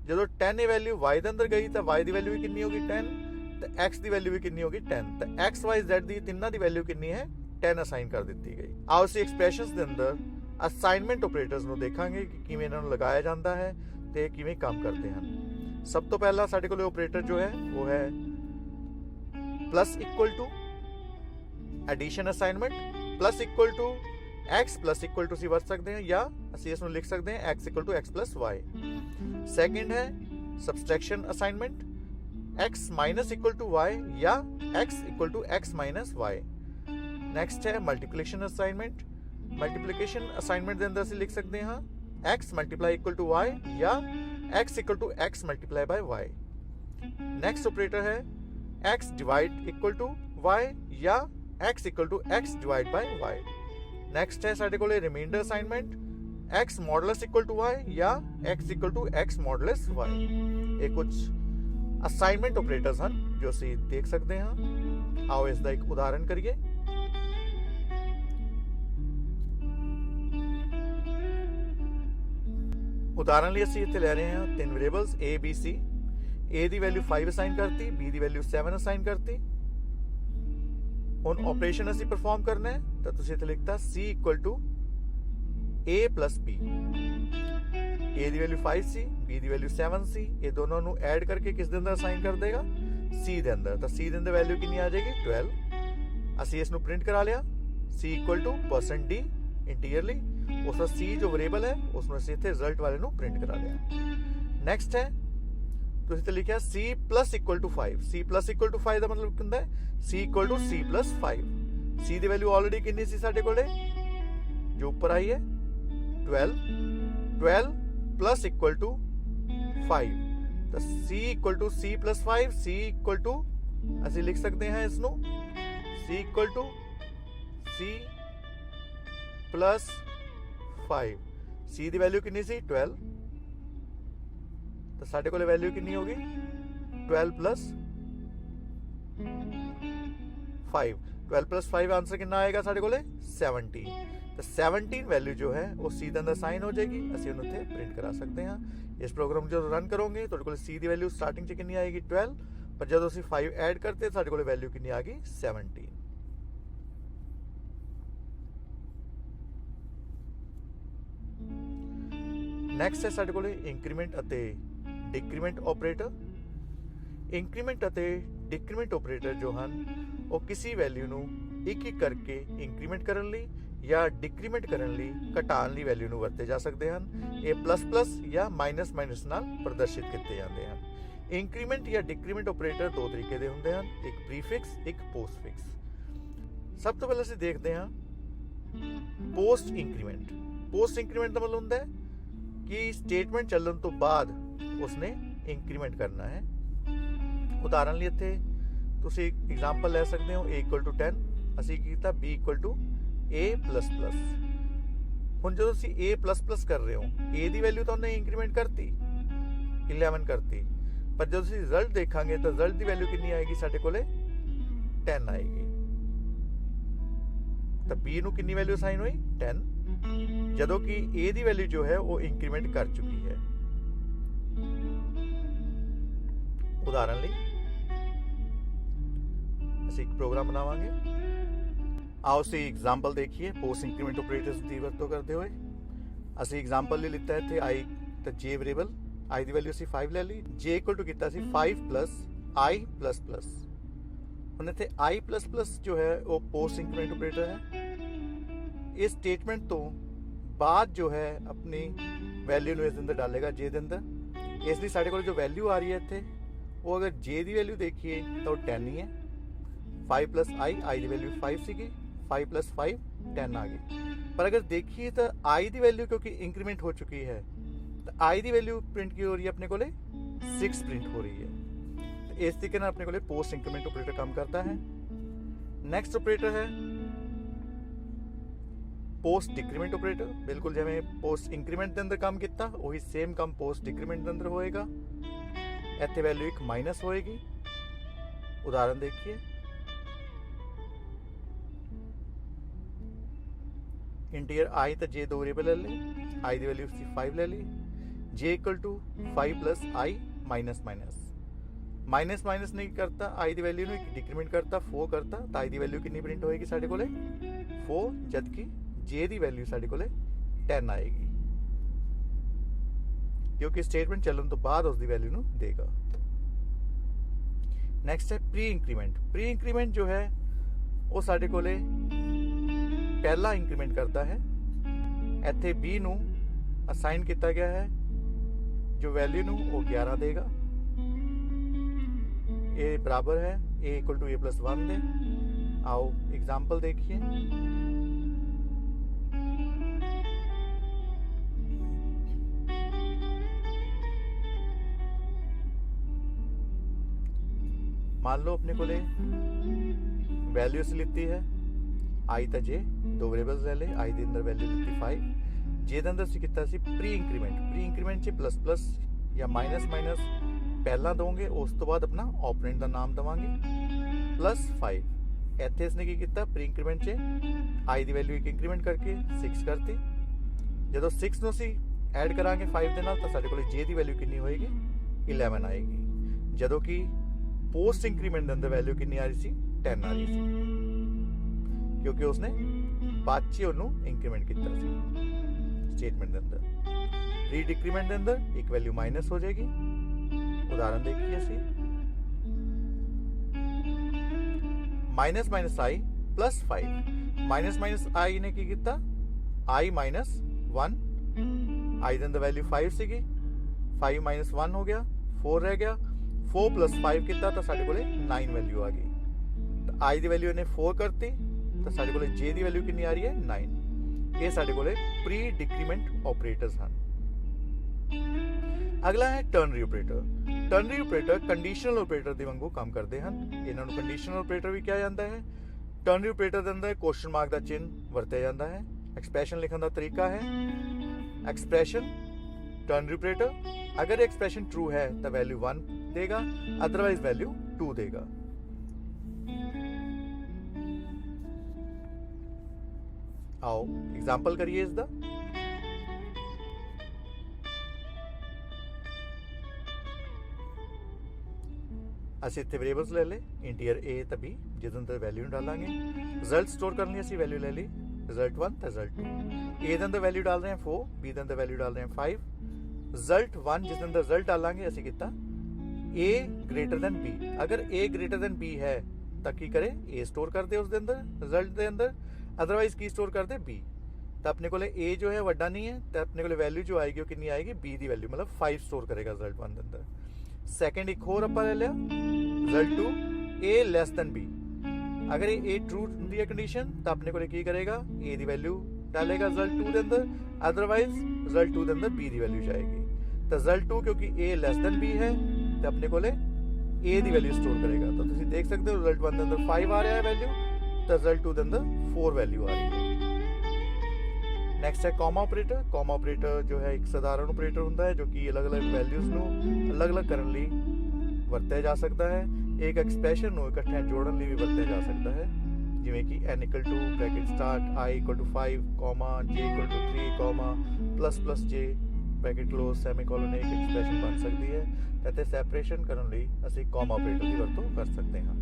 जो 10 वैल्यू y दे अंदर गई तो y दी वैल्यू भी कितनी होगी 10, तो x दी वैल्यू भी कितनी होगी 10। तो x y z दी तिन्ना दी वैल्यू कितनी है 10 असाइन कर दी गई। आओ इस एक्सप्रेशंस दे अंदर असाइनमेंट ऑपरेटर्स ਨੂੰ देखांगे कि किवें इन्हां ਨੂੰ लगाया जाता है ते किवें काम करते हैं। सब तो पहला साडे कोल ऑपरेटर जो है वो है plus equal to addition assignment, plus equal to x plus equal to ਅਸੀਂ ਵਰਤ सकते हैं या ਅਸੀਂ ਇਸ ਨੂੰ ਲਿਖ सकते हैं x equal to x plus y। Second है subtraction assignment, x minus equal to y या x equal to x minus y। Next है मल्टीप्लिकेशन असाइनमेंट। मल्टीप्लिकेशन असाइनमेंट के अंदर ਅਸੀਂ लिख सकते हैं x multiply equal to y या x equal to x multiply by y। Next operator है x divide equal to y या x equal to x divide by y। Next है साडे कोले reminder assignment, x modulus equal to y या x equal to x modulus y। ये कुछ assignment operators हैं जो ਅਸੀਂ देख सकते हैं। आओ इसका एक उदाहरण करिए। उदाहरण लिए ਅਸੀਂ ਇੱਥੇ ਲੈ ਰਹੇ ਹਾਂ ਤਿੰਨ variables a b c। a ਦੀ ਵੈਲਿਊ 5 ਅਸਾਈਨ ਕਰਤੀ, b ਦੀ ਵੈਲਿਊ 7 ਅਸਾਈਨ ਕਰਤੀ। ਹੁਣ ਆਪਰੇਸ਼ਨ ਅਸੀਂ ਪਰਫਾਰਮ ਕਰਨਾ ਹੈ ਤਾਂ ਤੁਸੀਂ ਇੱਥੇ ਲਿਖਤਾ c equal to a plus b। a ਦੀ ਵੈਲਿਊ 5 ਸੀ, b ਦੀ ਵੈਲਿਊ 7 ਸੀ, ਇਹ ਦੋਨੋਂ ਨੂੰ ਐਡ ਕਰਕੇ ਕਿਸ ਦੇ ਅੰਦਰ ਅਸਾਈਨ ਕਰ ਦੇਗਾ c ਦੇ ਅੰਦਰ। ਤਾਂ c ਦੇ ਅੰਦਰ ਵੈਲਿਊ ਕਿੰਨੀ ਆ ਜਾਏਗੀ 12। ਅਸੀਂ ਇਸ ਨੂੰ ਪ੍ਰਿੰਟ ਕਰਾ ਲਿਆ c equal to %d interiorly. उसका c जो वेरिएबल है उसमें से इतने रिजल्ट वाले नु प्रिंट करा लिया। नेक्स्ट है ਤੁਸੀਂ ਤੇ ਲਿਖਿਆ c plus equal to 5, c plus equal to 5 ਦਾ ਮਤਲਬ ਕੀ ਹੁੰਦਾ ਹੈ c equal to c plus 5। c the value already ਕਿੰਨੀ ਸੀ ਸਾਡੇ ਕੋਲੇ, ਜੋ ਉੱਪਰ ਆਈ ਹੈ 12 plus equal to 5, ਤਾਂ c equal to c plus 5, c equal to ਅਸੀਂ ਲਿਖ ਸਕਦੇ ਹਾਂ ਇਸ ਨੂੰ c equal to c plus 5। c the value ਕਿੰਨੀ ਸੀ 12, ਤਾਂ ਸਾਡੇ ਕੋਲੇ ਵੈਲਿਊ ਕਿੰਨੀ ਹੋ ਗਈ 12 plus 5। 12 plus 5 ਆਂਸਰ ਕਿੰਨਾ ਆਏਗਾ ਸਾਡੇ ਕੋਲੇ 17। ਤਾਂ 17 ਵੈਲਿਊ ਜੋ ਹੈ ਉਹ c ਦੇ ਅੰਦਰ ਸਾਈਨ ਹੋ ਜਾਏਗੀ, ਅਸੀਂ ਉਹਨੂੰ ਇੱਥੇ ਪ੍ਰਿੰਟ ਕਰਾ ਸਕਦੇ ਹਾਂ। ਇਸ ਪ੍ਰੋਗਰਾਮ ਨੂੰ ਜਦੋਂ ਰਨ ਕਰੋਗੇ ਤੁਹਾਡੇ ਕੋਲ c ਦੀ ਵੈਲਿਊ ਸਟਾਰਟਿੰਗ 'ਚ ਕਿੰਨੀ ਆਏਗੀ 12, ਪਰ ਜਦੋਂ ਅਸੀਂ 5 ਐਡ ਕਰਤੇ ਸਾਡੇ ਕੋਲੇ ਵੈਲਿਊ ਕਿੰਨੀ ਆ ਗਈ 17। ਨੈਕਸਟ ਹੈ ਸਾਡੇ ਕੋਲੇ ਇੰਕਰੀਮੈਂਟ ਅਤੇ ਡਿਕਰੀਮੈਂਟ ਆਪਰੇਟਰ। ਇੰਕਰੀਮੈਂਟ ਅਤੇ ਡਿਕਰੀਮੈਂਟ ਆਪਰੇਟਰ ਜੋ ਹਨ ਉਹ ਕਿਸੇ ਵੈਲਿਊ ਨੂੰ ਇੱਕ ਇੱਕ ਕਰਕੇ ਇੰਕਰੀਮੈਂਟ ਕਰਨ ਲਈ ਜਾਂ ਡਿਕਰੀਮੈਂਟ ਕਰਨ ਲਈ ਘਟਾਉਣ ਲਈ ਵੈਲਿਊ ਨੂੰ ਵਰਤੇ ਜਾ ਸਕਦੇ ਹਨ। ਇਹ ਪਲੱਸ ਪਲੱਸ ਜਾਂ ਮਾਈਨਸ ਮਾਈਨਸ ਨਾਲ ਪ੍ਰਦਰਸ਼ਿਤ ਕੀਤੇ ਜਾਂਦੇ ਹਨ। ਇੰਕਰੀਮੈਂਟ ਜਾਂ ਡਿਕਰੀਮੈਂਟ ਆਪਰੇਟਰ ਦੋ ਤਰੀਕੇ ਦੇ ਹੁੰਦੇ ਹਨ, ਇੱਕ ਪ੍ਰੀਫਿਕਸ, ਇੱਕ ਪੋਸਟਫਿਕਸ। ਸਭ ਤੋਂ ਪਹਿਲਾਂ ਅਸੀਂ ਦੇਖਦੇ ਹਾਂ ਪੋਸਟ ਇੰਕਰੀਮੈਂਟ। ਪੋਸਟ ਇੰਕਰੀਮੈਂਟ ਦਾ ਮਤਲਬ ਹੁੰਦਾ ਹੈ ਕਿ ਸਟੇਟਮੈਂਟ ਚੱਲਣ ਤੋਂ ਬਾਅਦ ਉਸਨੇ ਇੰਕਰੀਮੈਂਟ ਕਰਨਾ ਹੈ। ਉਦਾਹਰਨ ਲਈ ਇੱਥੇ ਤੁਸੀਂ ਐਗਜ਼ਾਮਪਲ ਲੈ ਸਕਦੇ ਹੋ a equal to 10, ਅਸੀਂ ਕੀ ਕੀਤਾ b equal to a++। ਹੁਣ ਜਦੋਂ ਤੁਸੀਂ a++ ਕਰ ਰਹੇ ਹੋ a ਦੀ ਵੈਲਿਊ ਤਾਂ ਉਹਨੇ ਇੰਕਰੀਮੈਂਟ ਕਰਤੀ 11 ਕਰਤੀ, ਪਰ ਜਦੋਂ ਤੁਸੀਂ ਰਿਜ਼ਲਟ ਦੇਖਾਂਗੇ ਤਾਂ ਰਿਜ਼ਲਟ ਦੀ ਵੈਲਿਊ ਕਿੰਨੀ ਆਏਗੀ ਸਾਡੇ ਕੋਲੇ 10 ਆਏਗੀ। ਤਾਂ b ਨੂੰ ਕਿੰਨੀ ਵੈਲਿਊ ਅਸਾਈਨ ਹੋਈ 10, ਜਦੋਂ ਕਿ a ਦੀ ਵੈਲਿਊ ਜੋ ਹੈ ਉਹ ਇੰਕਰੀਮੈਂਟ ਕਰ ਚੁੱਕੀ ਹੈ। ਉਦਾਹਰਨ ਲਈ ਅਸੀਂ ਇੱਕ ਪ੍ਰੋਗਰਾਮ ਬਣਾਵਾਂਗੇ। आओ ਅਸੀਂ एग्जाम्पल देखिए पोस्ट इंक्रीमेंट ऑपरेटर्स ਦੀ ਵਰਤੋਂ ਕਰਦੇ ਹੋਏ। ਅਸੀਂ एग्जाम्पल ਲਈ ਲਿੱਤਾ ਇੱਥੇ i ਤਾਂ j variable i the value ਅਸੀਂ 5 ਲੈ ਲਈ, j ਇਕੁਅਲ ਟੂ ਕੀਤਾ ਸੀ 5 i++। ਹੁਣ ਇੱਥੇ i++ ਜੋ ਹੈ ਉਹ ਪੋਸਟ ਇੰਕਰੀਮੈਂਟ ਆਪਰੇਟਰ ਹੈ। ਇਸ ਸਟੇਟਮੈਂਟ ਤੋਂ ਬਾਅਦ ਜੋ ਹੈ ਆਪਣੀ ਵੈਲਿਊ ਨੂੰ ਇਸ ਦੇ ਅੰਦਰ ਡਾਲੇਗਾ j ਦੇ ਅੰਦਰ। ਇਸ ਲਈ ਸਾਡੇ ਕੋਲ ਜੋ ਵੈਲਿਊ ਆ ਰਹੀ ਹੈ ਇੱਥੇ ਉਹ ਅਗਰ j ਦੀ ਵੈਲਿਊ ਦੇਖੀਏ ਤਾਂ ਉਹ 10 ਹੀ ਹੈ। 5 plus i ਦੀ ਵੈਲਿਊ 5 ਸੀਗੀ, 5 plus 5 10 ਆ ਗਈ। ਪਰ ਅਗਰ ਦੇਖੀਏ ਤਾਂ i ਦੀ ਵੈਲਿਊ ਕਿਉਂਕਿ ਇੰਕਰੀਮੈਂਟ ਹੋ ਚੁੱਕੀ ਹੈ ਤਾਂ i ਦੀ ਵੈਲਿਊ ਪ੍ਰਿੰਟ ਕੀ ਹੋ ਰਹੀ ਹੈ ਆਪਣੇ ਕੋਲੇ 6 ਪ੍ਰਿੰਟ ਹੋ ਰਹੀ ਹੈ। ਇਸ ਤਰੀਕੇ ਨਾਲ ਆਪਣੇ ਕੋਲੇ ਪੋਸਟ ਇੰਕਰੀਮੈਂਟ ਆਪਰੇਟਰ ਕੰਮ ਕਰਦਾ ਹੈ। ਨੈਕਸਟ ਆਪਰੇਟਰ ਹੈ ਪੋਸਟ ਡਿਕਰੀਮੈਂਟ ਆਪਰੇਟਰ। ਬਿਲਕੁਲ ਜਿਵੇਂ ਪੋਸਟ ਇੰਕਰੀਮੈਂਟ ਦੇ ਅੰਦਰ ਕੰਮ ਕੀਤਾ ਉਹੀ ਸੇਮ ਕੰਮ ਪੋਸਟ ਡਿਕਰੀਮੈਂਟ ਦੇ ਅੰਦਰ ਹੋਏਗਾ। ਇੱਥੇ ਵੈਲਿਊ ਇੱਕ ਮਾਈਨਸ ਹੋਏਗੀ। ਉਦਾਹਰਨ ਦੇਖੀਏ, इंटीजर i तो j दो वेरिएबल ले ली, i की वैल्यू 5 ले ली, j equal to 5 plus i minus minus minus minus नहीं करता, i की वैल्यू ਨੂੰ डिक्रीमेंट करता 4 करता तो i की वैल्यू कितनी प्रिंट होएगी ਸਾਡੇ ਕੋਲੇ 4, जबकि j की वैल्यू ਸਾਡੇ ਕੋਲੇ 10 आएगी क्योंकि स्टेटमेंट ਚੱਲਣ ਤੋਂ ਬਾਅਦ ਉਸ ਦੀ ਵੈਲਿਊ ਨੂੰ ਦੇਗਾ। ਨੈਕਸਟ ਹੈ ਪ੍ਰੀ ਇੰਕਰੀਮੈਂਟ। ਪ੍ਰੀ ਇੰਕਰੀਮੈਂਟ ਜੋ ਹੈ ਉਹ ਸਾਡੇ ਕੋਲੇ ਪਹਿਲਾ ਇੰਕਰੀਮੈਂਟ ਕਰਦਾ ਹੈ। ਇੱਥੇ b ਨੂੰ ਅਸਾਈਨ ਕੀਤਾ ਗਿਆ ਹੈ ਜੋ ਵੈਲਿਊ ਨੂੰ ਉਹ 11 ਦੇਗਾ। ਇਹ ਬਰਾਬਰ ਹੈ a इक्वल टू a+1 ਦੇ। आओ एग्जाम्पल देखिए, मान लो अपने को वैल्यू से लिखती है आई तो जे दो वेरिएबल्स ले ले, आई ਦੇ ਅੰਦਰ ਵੈਲਿਊ ਲਿੱਤੀ 5, ਜੇ ਦੇ ਅੰਦਰ ਅਸੀਂ ਕੀਤਾ ਸੀ ਪ੍ਰੀ ਇੰਕਰੀਮੈਂਟ। ਪ੍ਰੀ ਇੰਕਰੀਮੈਂਟ 'ਚ ਪਲੱਸ ਪਲੱਸ ਜਾਂ ਮਾਈਨਸ ਮਾਈਨਸ ਪਹਿਲਾਂ ਦੋਗੇ, ਉਸ ਤੋਂ ਬਾਅਦ ਆਪਣਾ ਆਪਰੈਂਡ ਦਾ ਨਾਮ ਦਵਾਂਗੇ ਪਲੱਸ 5। ਇੱਥੇ ਇਸਨੇ ਕੀ ਕੀਤਾ ਪ੍ਰੀ ਇੰਕਰੀਮੈਂਟ 'ਚ आई ਦੀ ਵੈਲਿਊ ਇੱਕ ਇੰਕਰੀਮੈਂਟ ਕਰਕੇ 6 ਕਰਤੀ। ਜਦੋਂ 6 ਨੂੰ ਅਸੀਂ ਐਡ ਕਰਾਂਗੇ 5 ਦੇ ਨਾਲ ਤਾਂ ਸਾਡੇ ਕੋਲ ਜੇ ਦੀ ਵੈਲਿਊ ਕਿੰਨੀ ਹੋਏਗੀ 11 ਆਏਗੀ, ਜਦੋਂ ਕਿ पोस्ट इंक्रीमेंट के अंदर वैल्यू कितनी आ रही थी 10 आ रही थी क्योंकि उसने बाद च उन्होंने इंक्रीमेंट किया स्टेटमेंट के अंदर। री डिक्रीमेंट के अंदर एक वैल्यू माइनस हो जाएगी। उदाहरण देखिए असी माइनस माइनस आई प्लस 5, माइनस माइनस आई ने की किया आई -1, आई के अंदर वैल्यू 5 सी, 5 - 1 हो गया 4 रह गया, 4 + 5 किया तो साढ़े कोले 9 वैल्यू आ गई। तो आई की वैल्यू इन्हें 4 करती तो साढ़े कोले जे की वैल्यू कितनी आ रही है 9। ये साढ़े कोले प्री डिक्रीमेंट ऑपरेटर्स हैं। अगला है ternary operator. Ternary operator conditional operator ਦੇ ਵਾਂਗੂ ਕੰਮ ਕਰਦੇ ਹਨ। ਇਹਨਾਂ ਨੂੰ ਕੰਡੀਸ਼ਨਲ ਆਪਰੇਟਰ ਵੀ ਕਿਹਾ ਜਾਂਦਾ ਹੈ। ਟਰਨਰੀ ਆਪਰੇਟਰ ਦੇ ਅੰਦਰ ਕੁਐਸਚਨ ਮਾਰਕ ਦਾ ਚਿੰਨ੍ਹ ਵਰਤਿਆ ਜਾਂਦਾ ਹੈ। एक्सप्रेशन लिखने का तरीका है एक्सप्रेशन टर्नरी ऑपरेटर, अगर एक्सप्रेशन ट्रू है तो वैल्यू 1 देगा, अदरवाइज वैल्यू 2 देगा। आओ एग्जाम्पल करिए इसका। ਅਸੀਂ ਇੱਥੇ ਵੇਰੀਏਬਲਸ ਲੈ ਲੇ ਇੰਟੀਜਰ a ਤੇ b, ਜਿਹਦੇ ਅੰਦਰ ਵੈਲਿਊ डालेंगे। रिजल्ट स्टोर करने ਲਈ ਅਸੀਂ वैल्यू ले ली रिजल्ट 1 तो रिजल्ट 2। ए के अंदर वैल्यू डाल रहे हैं 4, बी के अंदर वैल्यू डाल रहे हैं 5। रिजल्ट 1 जिस अंदर रिजल्ट डालेंगे ਅਸੀਂ कितना a ग्रेटर दैन b। अगर a ग्रेटर दैन b है तो की करे a स्टोर कर दे उसके अंदर रिजल्ट के अंदर, अदरवाइज की स्टोर कर दे b। तो अपने को a जो है वड्डा नहीं है तो अपने को वैल्यू जो आएगी वो कितनी आएगी b की वैल्यू, मतलब 5 स्टोर करेगा रिजल्ट 1 के अंदर। सैकेंड एक होर आप ले लिया result 2 a less than b। अगर ये ट्रू होती है कंडीशन तो अपने को की करेगा ए की वैल्यू डालेगा रिजल्ट 2 के अंदर, अदरवाइज रिजल्ट 2 के अंदर बी की वैल्यू जाएगी। तो रिजल्ट 2 क्योंकि ए लैस दैन बी है तो अपने को ए की वैल्यू स्टोर करेगा। तो तुम देख सकते हो रिजल्ट 1 के अंदर 5 आ रहा है वैल्यू, तो रिजल्ट 2 के अंदर 4 वैल्यू आ रही है। नैक्सट है कॉमा ऑपरेटर। कॉमा ऑपरेटर जो है एक साधारण ऑपरेटर होता है जो कि अलग अलग वैल्यूज़ को अलग अलग करने लिए वरत्या जा सकता है। एक एक्सप्रैशन को इकट्ठे जोड़न लिए भी वरत्या जा सकता है, जिमें कि n = bracket start i = 5 comma j = 3 comma ++ j bracket close semicolon एक एक्सप्रैशन बन सकती है। इत्थे सैपरेशन करने लिए ਅਸੀਂ कॉमा ऑपरेटर की वरतों कर सकते हैं।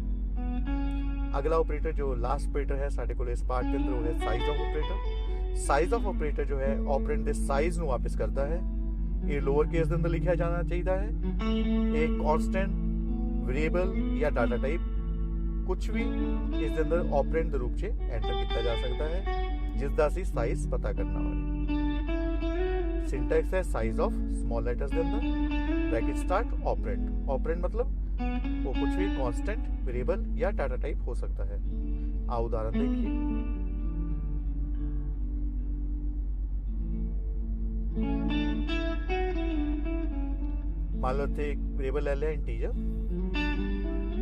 अगला ऑपरेटर जो लास्ट ऑपरेटर है साढ़े को इस पार्ट के अंदर वो है size of operator. Size of operator जो है ऑपरेंड के साइज को वापस करता है। ये लोअर केस के अंदर लिखा जाना चाहिए है। एक कांस्टेंट वेरिएबल या डाटा टाइप कुछ भी इस अंदर ऑपरेंड के रूप से एंटर किया जा सकता है जिसका असी साइज पता करना हो। सिंटैक्स है साइज ऑफ स्मॉल लेटर्स के अंदर ब्रैकेट स्टार्ट ऑपरेंड। ऑपरेंड मतलब वो कुछ भी कांस्टेंट वेरिएबल या डाटा टाइप हो सकता है। आओ उदाहरण देखिए। मान लो थे एक वेरिएबल ले लिया इंटीजर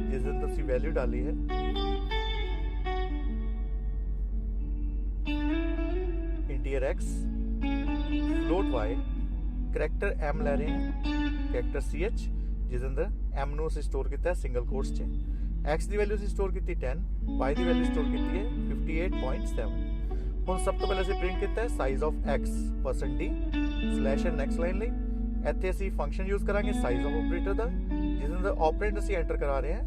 जिस दिन तुसी वैल्यू डाली है integer x, float y, character m ले रहे हैं, करैक्टर ch जिस अंदर m ਨੂੰ ਅਸੀਂ स्टोर किया है सिंगल कोट्स च। x की वैल्यू ਅਸੀਂ स्टोर की 10, y की वैल्यू स्टोर की है 58.7। ਹੁਣ ਸਭ ਤੋਂ ਪਹਿਲਾਂ ਅਸੀਂ ਪ੍ਰਿੰਟ ਕੀਤਾ ਹੈ size of x %d / next line ਲਈ। ਇੱਥੇ ਅਸੀਂ ਫੰਕਸ਼ਨ ਯੂਜ਼ ਕਰਾਂਗੇ ਸਾਈਜ਼ ਆਫ ਆਪਰੇਟਰ ਦਾ ਜਿਸ ਅੰਦਰ ਆਪਰੈਂਡ ਅਸੀਂ ਐਂਟਰ ਕਰਾ ਰਹੇ ਹਾਂ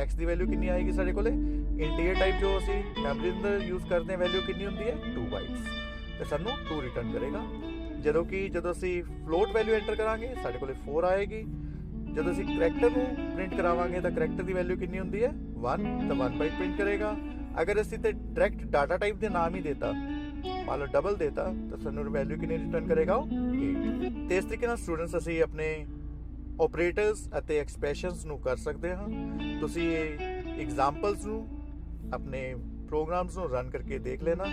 x ਦੀ ਵੈਲਿਊ ਕਿੰਨੀ ਆਏਗੀ ਸਾਡੇ ਕੋਲੇ ਇੰਟੀਜਰ ਟਾਈਪ ਜੋ ਅਸੀਂ ਮੈਮਰੀ ਅੰਦਰ ਯੂਜ਼ ਕਰਦੇ ਹਾਂ ਵੈਲਿਊ ਕਿੰਨੀ ਹੁੰਦੀ ਹੈ 2 ਬਾਈਟਸ ਤੇ ਸਾਨੂੰ 2 ਰਿਟਰਨ ਕਰੇਗਾ। ਜਦੋਂ ਅਸੀਂ ਫਲੋਟ ਵੈਲਿਊ ਐਂਟਰ ਕਰਾਂਗੇ ਸਾਡੇ ਕੋਲੇ 4 ਆਏਗੀ। ਜਦੋਂ ਅਸੀਂ ਕਰੈਕਟਰ ਨੂੰ ਪ੍ਰਿੰਟ ਕਰਾਵਾਂਗੇ ਤਾਂ ਕਰੈਕਟਰ ਦੀ ਵੈਲਿਊ ਕਿੰਨੀ ਹੁੰਦੀ ਹੈ 1 ਤਾਂ 1 ਬਾਈਟ ਪ੍ਰਿੰਟ ਕਰੇਗਾ। अगर ਅਸੀਂ ਤੇ डायरेक्ट डाटा टाइप ਦੇ ਨਾਮ ਹੀ ਦੇਤਾ मान लो डबल देता तो ਸਾਨੂੰ वैल्यू कितनी रिटर्न करेगा 8। ਤੇ ਇਸ ਤਰੀਕੇ ਨਾਲ ਸਟੂਡੈਂਟਸ ਅਸੀਂ ਆਪਣੇ ਆਪਰੇਟਰਸ ਅਤੇ ਐਕਸਪ੍ਰੈਸ਼ਨਸ ਨੂੰ ਕਰ ਸਕਦੇ ਹਾਂ। ਤੁਸੀਂ ਇਹ ਐਗਜ਼ਾਮਪਲਸ ਨੂੰ ਆਪਣੇ ਪ੍ਰੋਗਰਾਮਸ ਨੂੰ ਰਨ ਕਰਕੇ ਦੇਖ ਲੈਣਾ।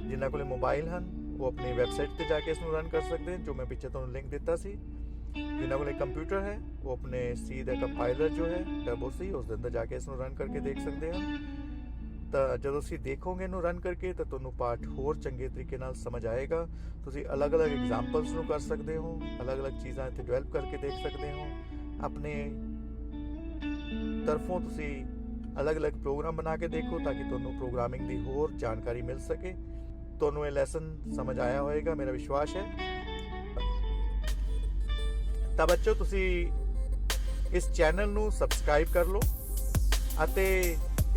ਜਿਨ੍ਹਾਂ ਕੋਲੇ ਮੋਬਾਈਲ ਹਨ ਉਹ ਆਪਣੀ ਵੈਬਸਾਈਟ ਤੇ ਜਾ ਕੇ ਇਸ ਨੂੰ ਰਨ ਕਰ ਸਕਦੇ ਹਨ ਜੋ ਮੈਂ ਪਿੱਛੇ ਤੁਹਾਨੂੰ ਲਿੰਕ ਦਿੱਤਾ ਸੀ। ਜਿਨ੍ਹਾਂ ਕੋਲੇ ਕੰਪਿਊਟਰ ਹੈ ਉਹ ਆਪਣੇ C ਦਾ ਕੰਪਾਈਲਰ ਜੋ ਹੈ ਟਰਬੋ C ਉਸ ਦੇ ਅੰਦਰ ਜਾ ਕੇ ਇਸ ਨੂੰ ਰਨ ਕਰਕੇ ਦੇਖ ਸਕਦੇ ਹਨ। ਤਾਂ ਜਦੋਂ ਤੁਸੀਂ ਦੇਖੋਗੇ ਇਹਨੂੰ ਰਨ ਕਰਕੇ ਤਾਂ ਤੁਹਾਨੂੰ ਪਾਠ ਹੋਰ ਚੰਗੇ ਤਰੀਕੇ ਨਾਲ ਸਮਝ ਆਏਗਾ। ਤੁਸੀਂ ਅਲੱਗ-ਅਲੱਗ ਐਗਜ਼ਾਮਪਲਸ ਨੂੰ ਕਰ ਸਕਦੇ ਹੋ, ਅਲੱਗ-ਅਲੱਗ ਚੀਜ਼ਾਂ ਇੱਥੇ ਡਿਵੈਲਪ ਕਰਕੇ ਦੇਖ ਸਕਦੇ ਹੋ। ਆਪਣੇ ਤਰਫੋਂ ਤੁਸੀਂ ਅਲੱਗ-ਅਲੱਗ ਪ੍ਰੋਗਰਾਮ ਬਣਾ ਕੇ ਦੇਖੋ ਤਾਂ ਕਿ ਤੁਹਾਨੂੰ ਪ੍ਰੋਗਰਾਮਿੰਗ ਦੀ ਹੋਰ ਜਾਣਕਾਰੀ ਮਿਲ ਸਕੇ। ਤੁਹਾਨੂੰ ਇਹ ਲੈਸਨ ਸਮਝ ਆਇਆ ਹੋਵੇਗਾ ਮੇਰਾ ਵਿਸ਼ਵਾਸ ਹੈ। ਤਾਂ ਬੱਚੋ ਤੁਸੀਂ ਇਸ ਚੈਨਲ ਨੂੰ ਸਬਸਕ੍ਰਾਈਬ ਕਰ ਲਓ ਅਤੇ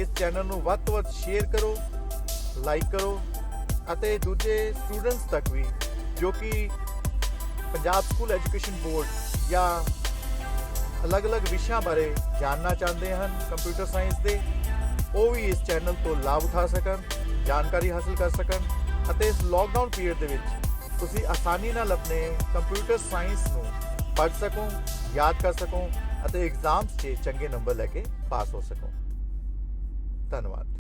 इस चैनल ਨੂੰ ਵੱਧ ਤੋਂ ਵੱਧ ਸ਼ੇਅਰ ਕਰੋ, ਲਾਈਕ ਕਰੋ ਅਤੇ ਦੂਜੇ ਸਟੂਡੈਂਟਸ ਤੱਕ ਵੀ ਜੋ ਕਿ ਪੰਜਾਬ ਸਕੂਲ ਐਜੂਕੇਸ਼ਨ ਬੋਰਡ ਜਾਂ ਅਲੱਗ-ਅਲੱਗ ਵਿਸ਼ਿਆਂ ਬਾਰੇ ਜਾਣਨਾ ਚਾਹੁੰਦੇ ਹਨ ਕੰਪਿਊਟਰ ਸਾਇੰਸ ਦੇ, ਉਹ ਵੀ ਇਸ ਚੈਨਲ ਤੋਂ ਲਾਭ ਉਠਾ ਸਕਣ, ਜਾਣਕਾਰੀ ਹਾਸਲ ਕਰ ਸਕਣ ਅਤੇ ਇਸ ਲੋਕਡਾਊਨ ਪੀਰੀਅਡ ਦੇ ਵਿੱਚ ਤੁਸੀਂ ਆਸਾਨੀ ਨਾਲ ਆਪਣੇ ਕੰਪਿਊਟਰ ਸਾਇੰਸ ਨੂੰ ਪੜ੍ਹ ਸਕੋ, ਯਾਦ ਕਰ ਸਕੋ ਅਤੇ ਐਗਜ਼ਾਮਸ 'ਚ ਚੰਗੇ ਨੰਬਰ ਲੈ ਕੇ ਪਾਸ ਹੋ ਸਕੋ। ਧੰਨਵਾਦ।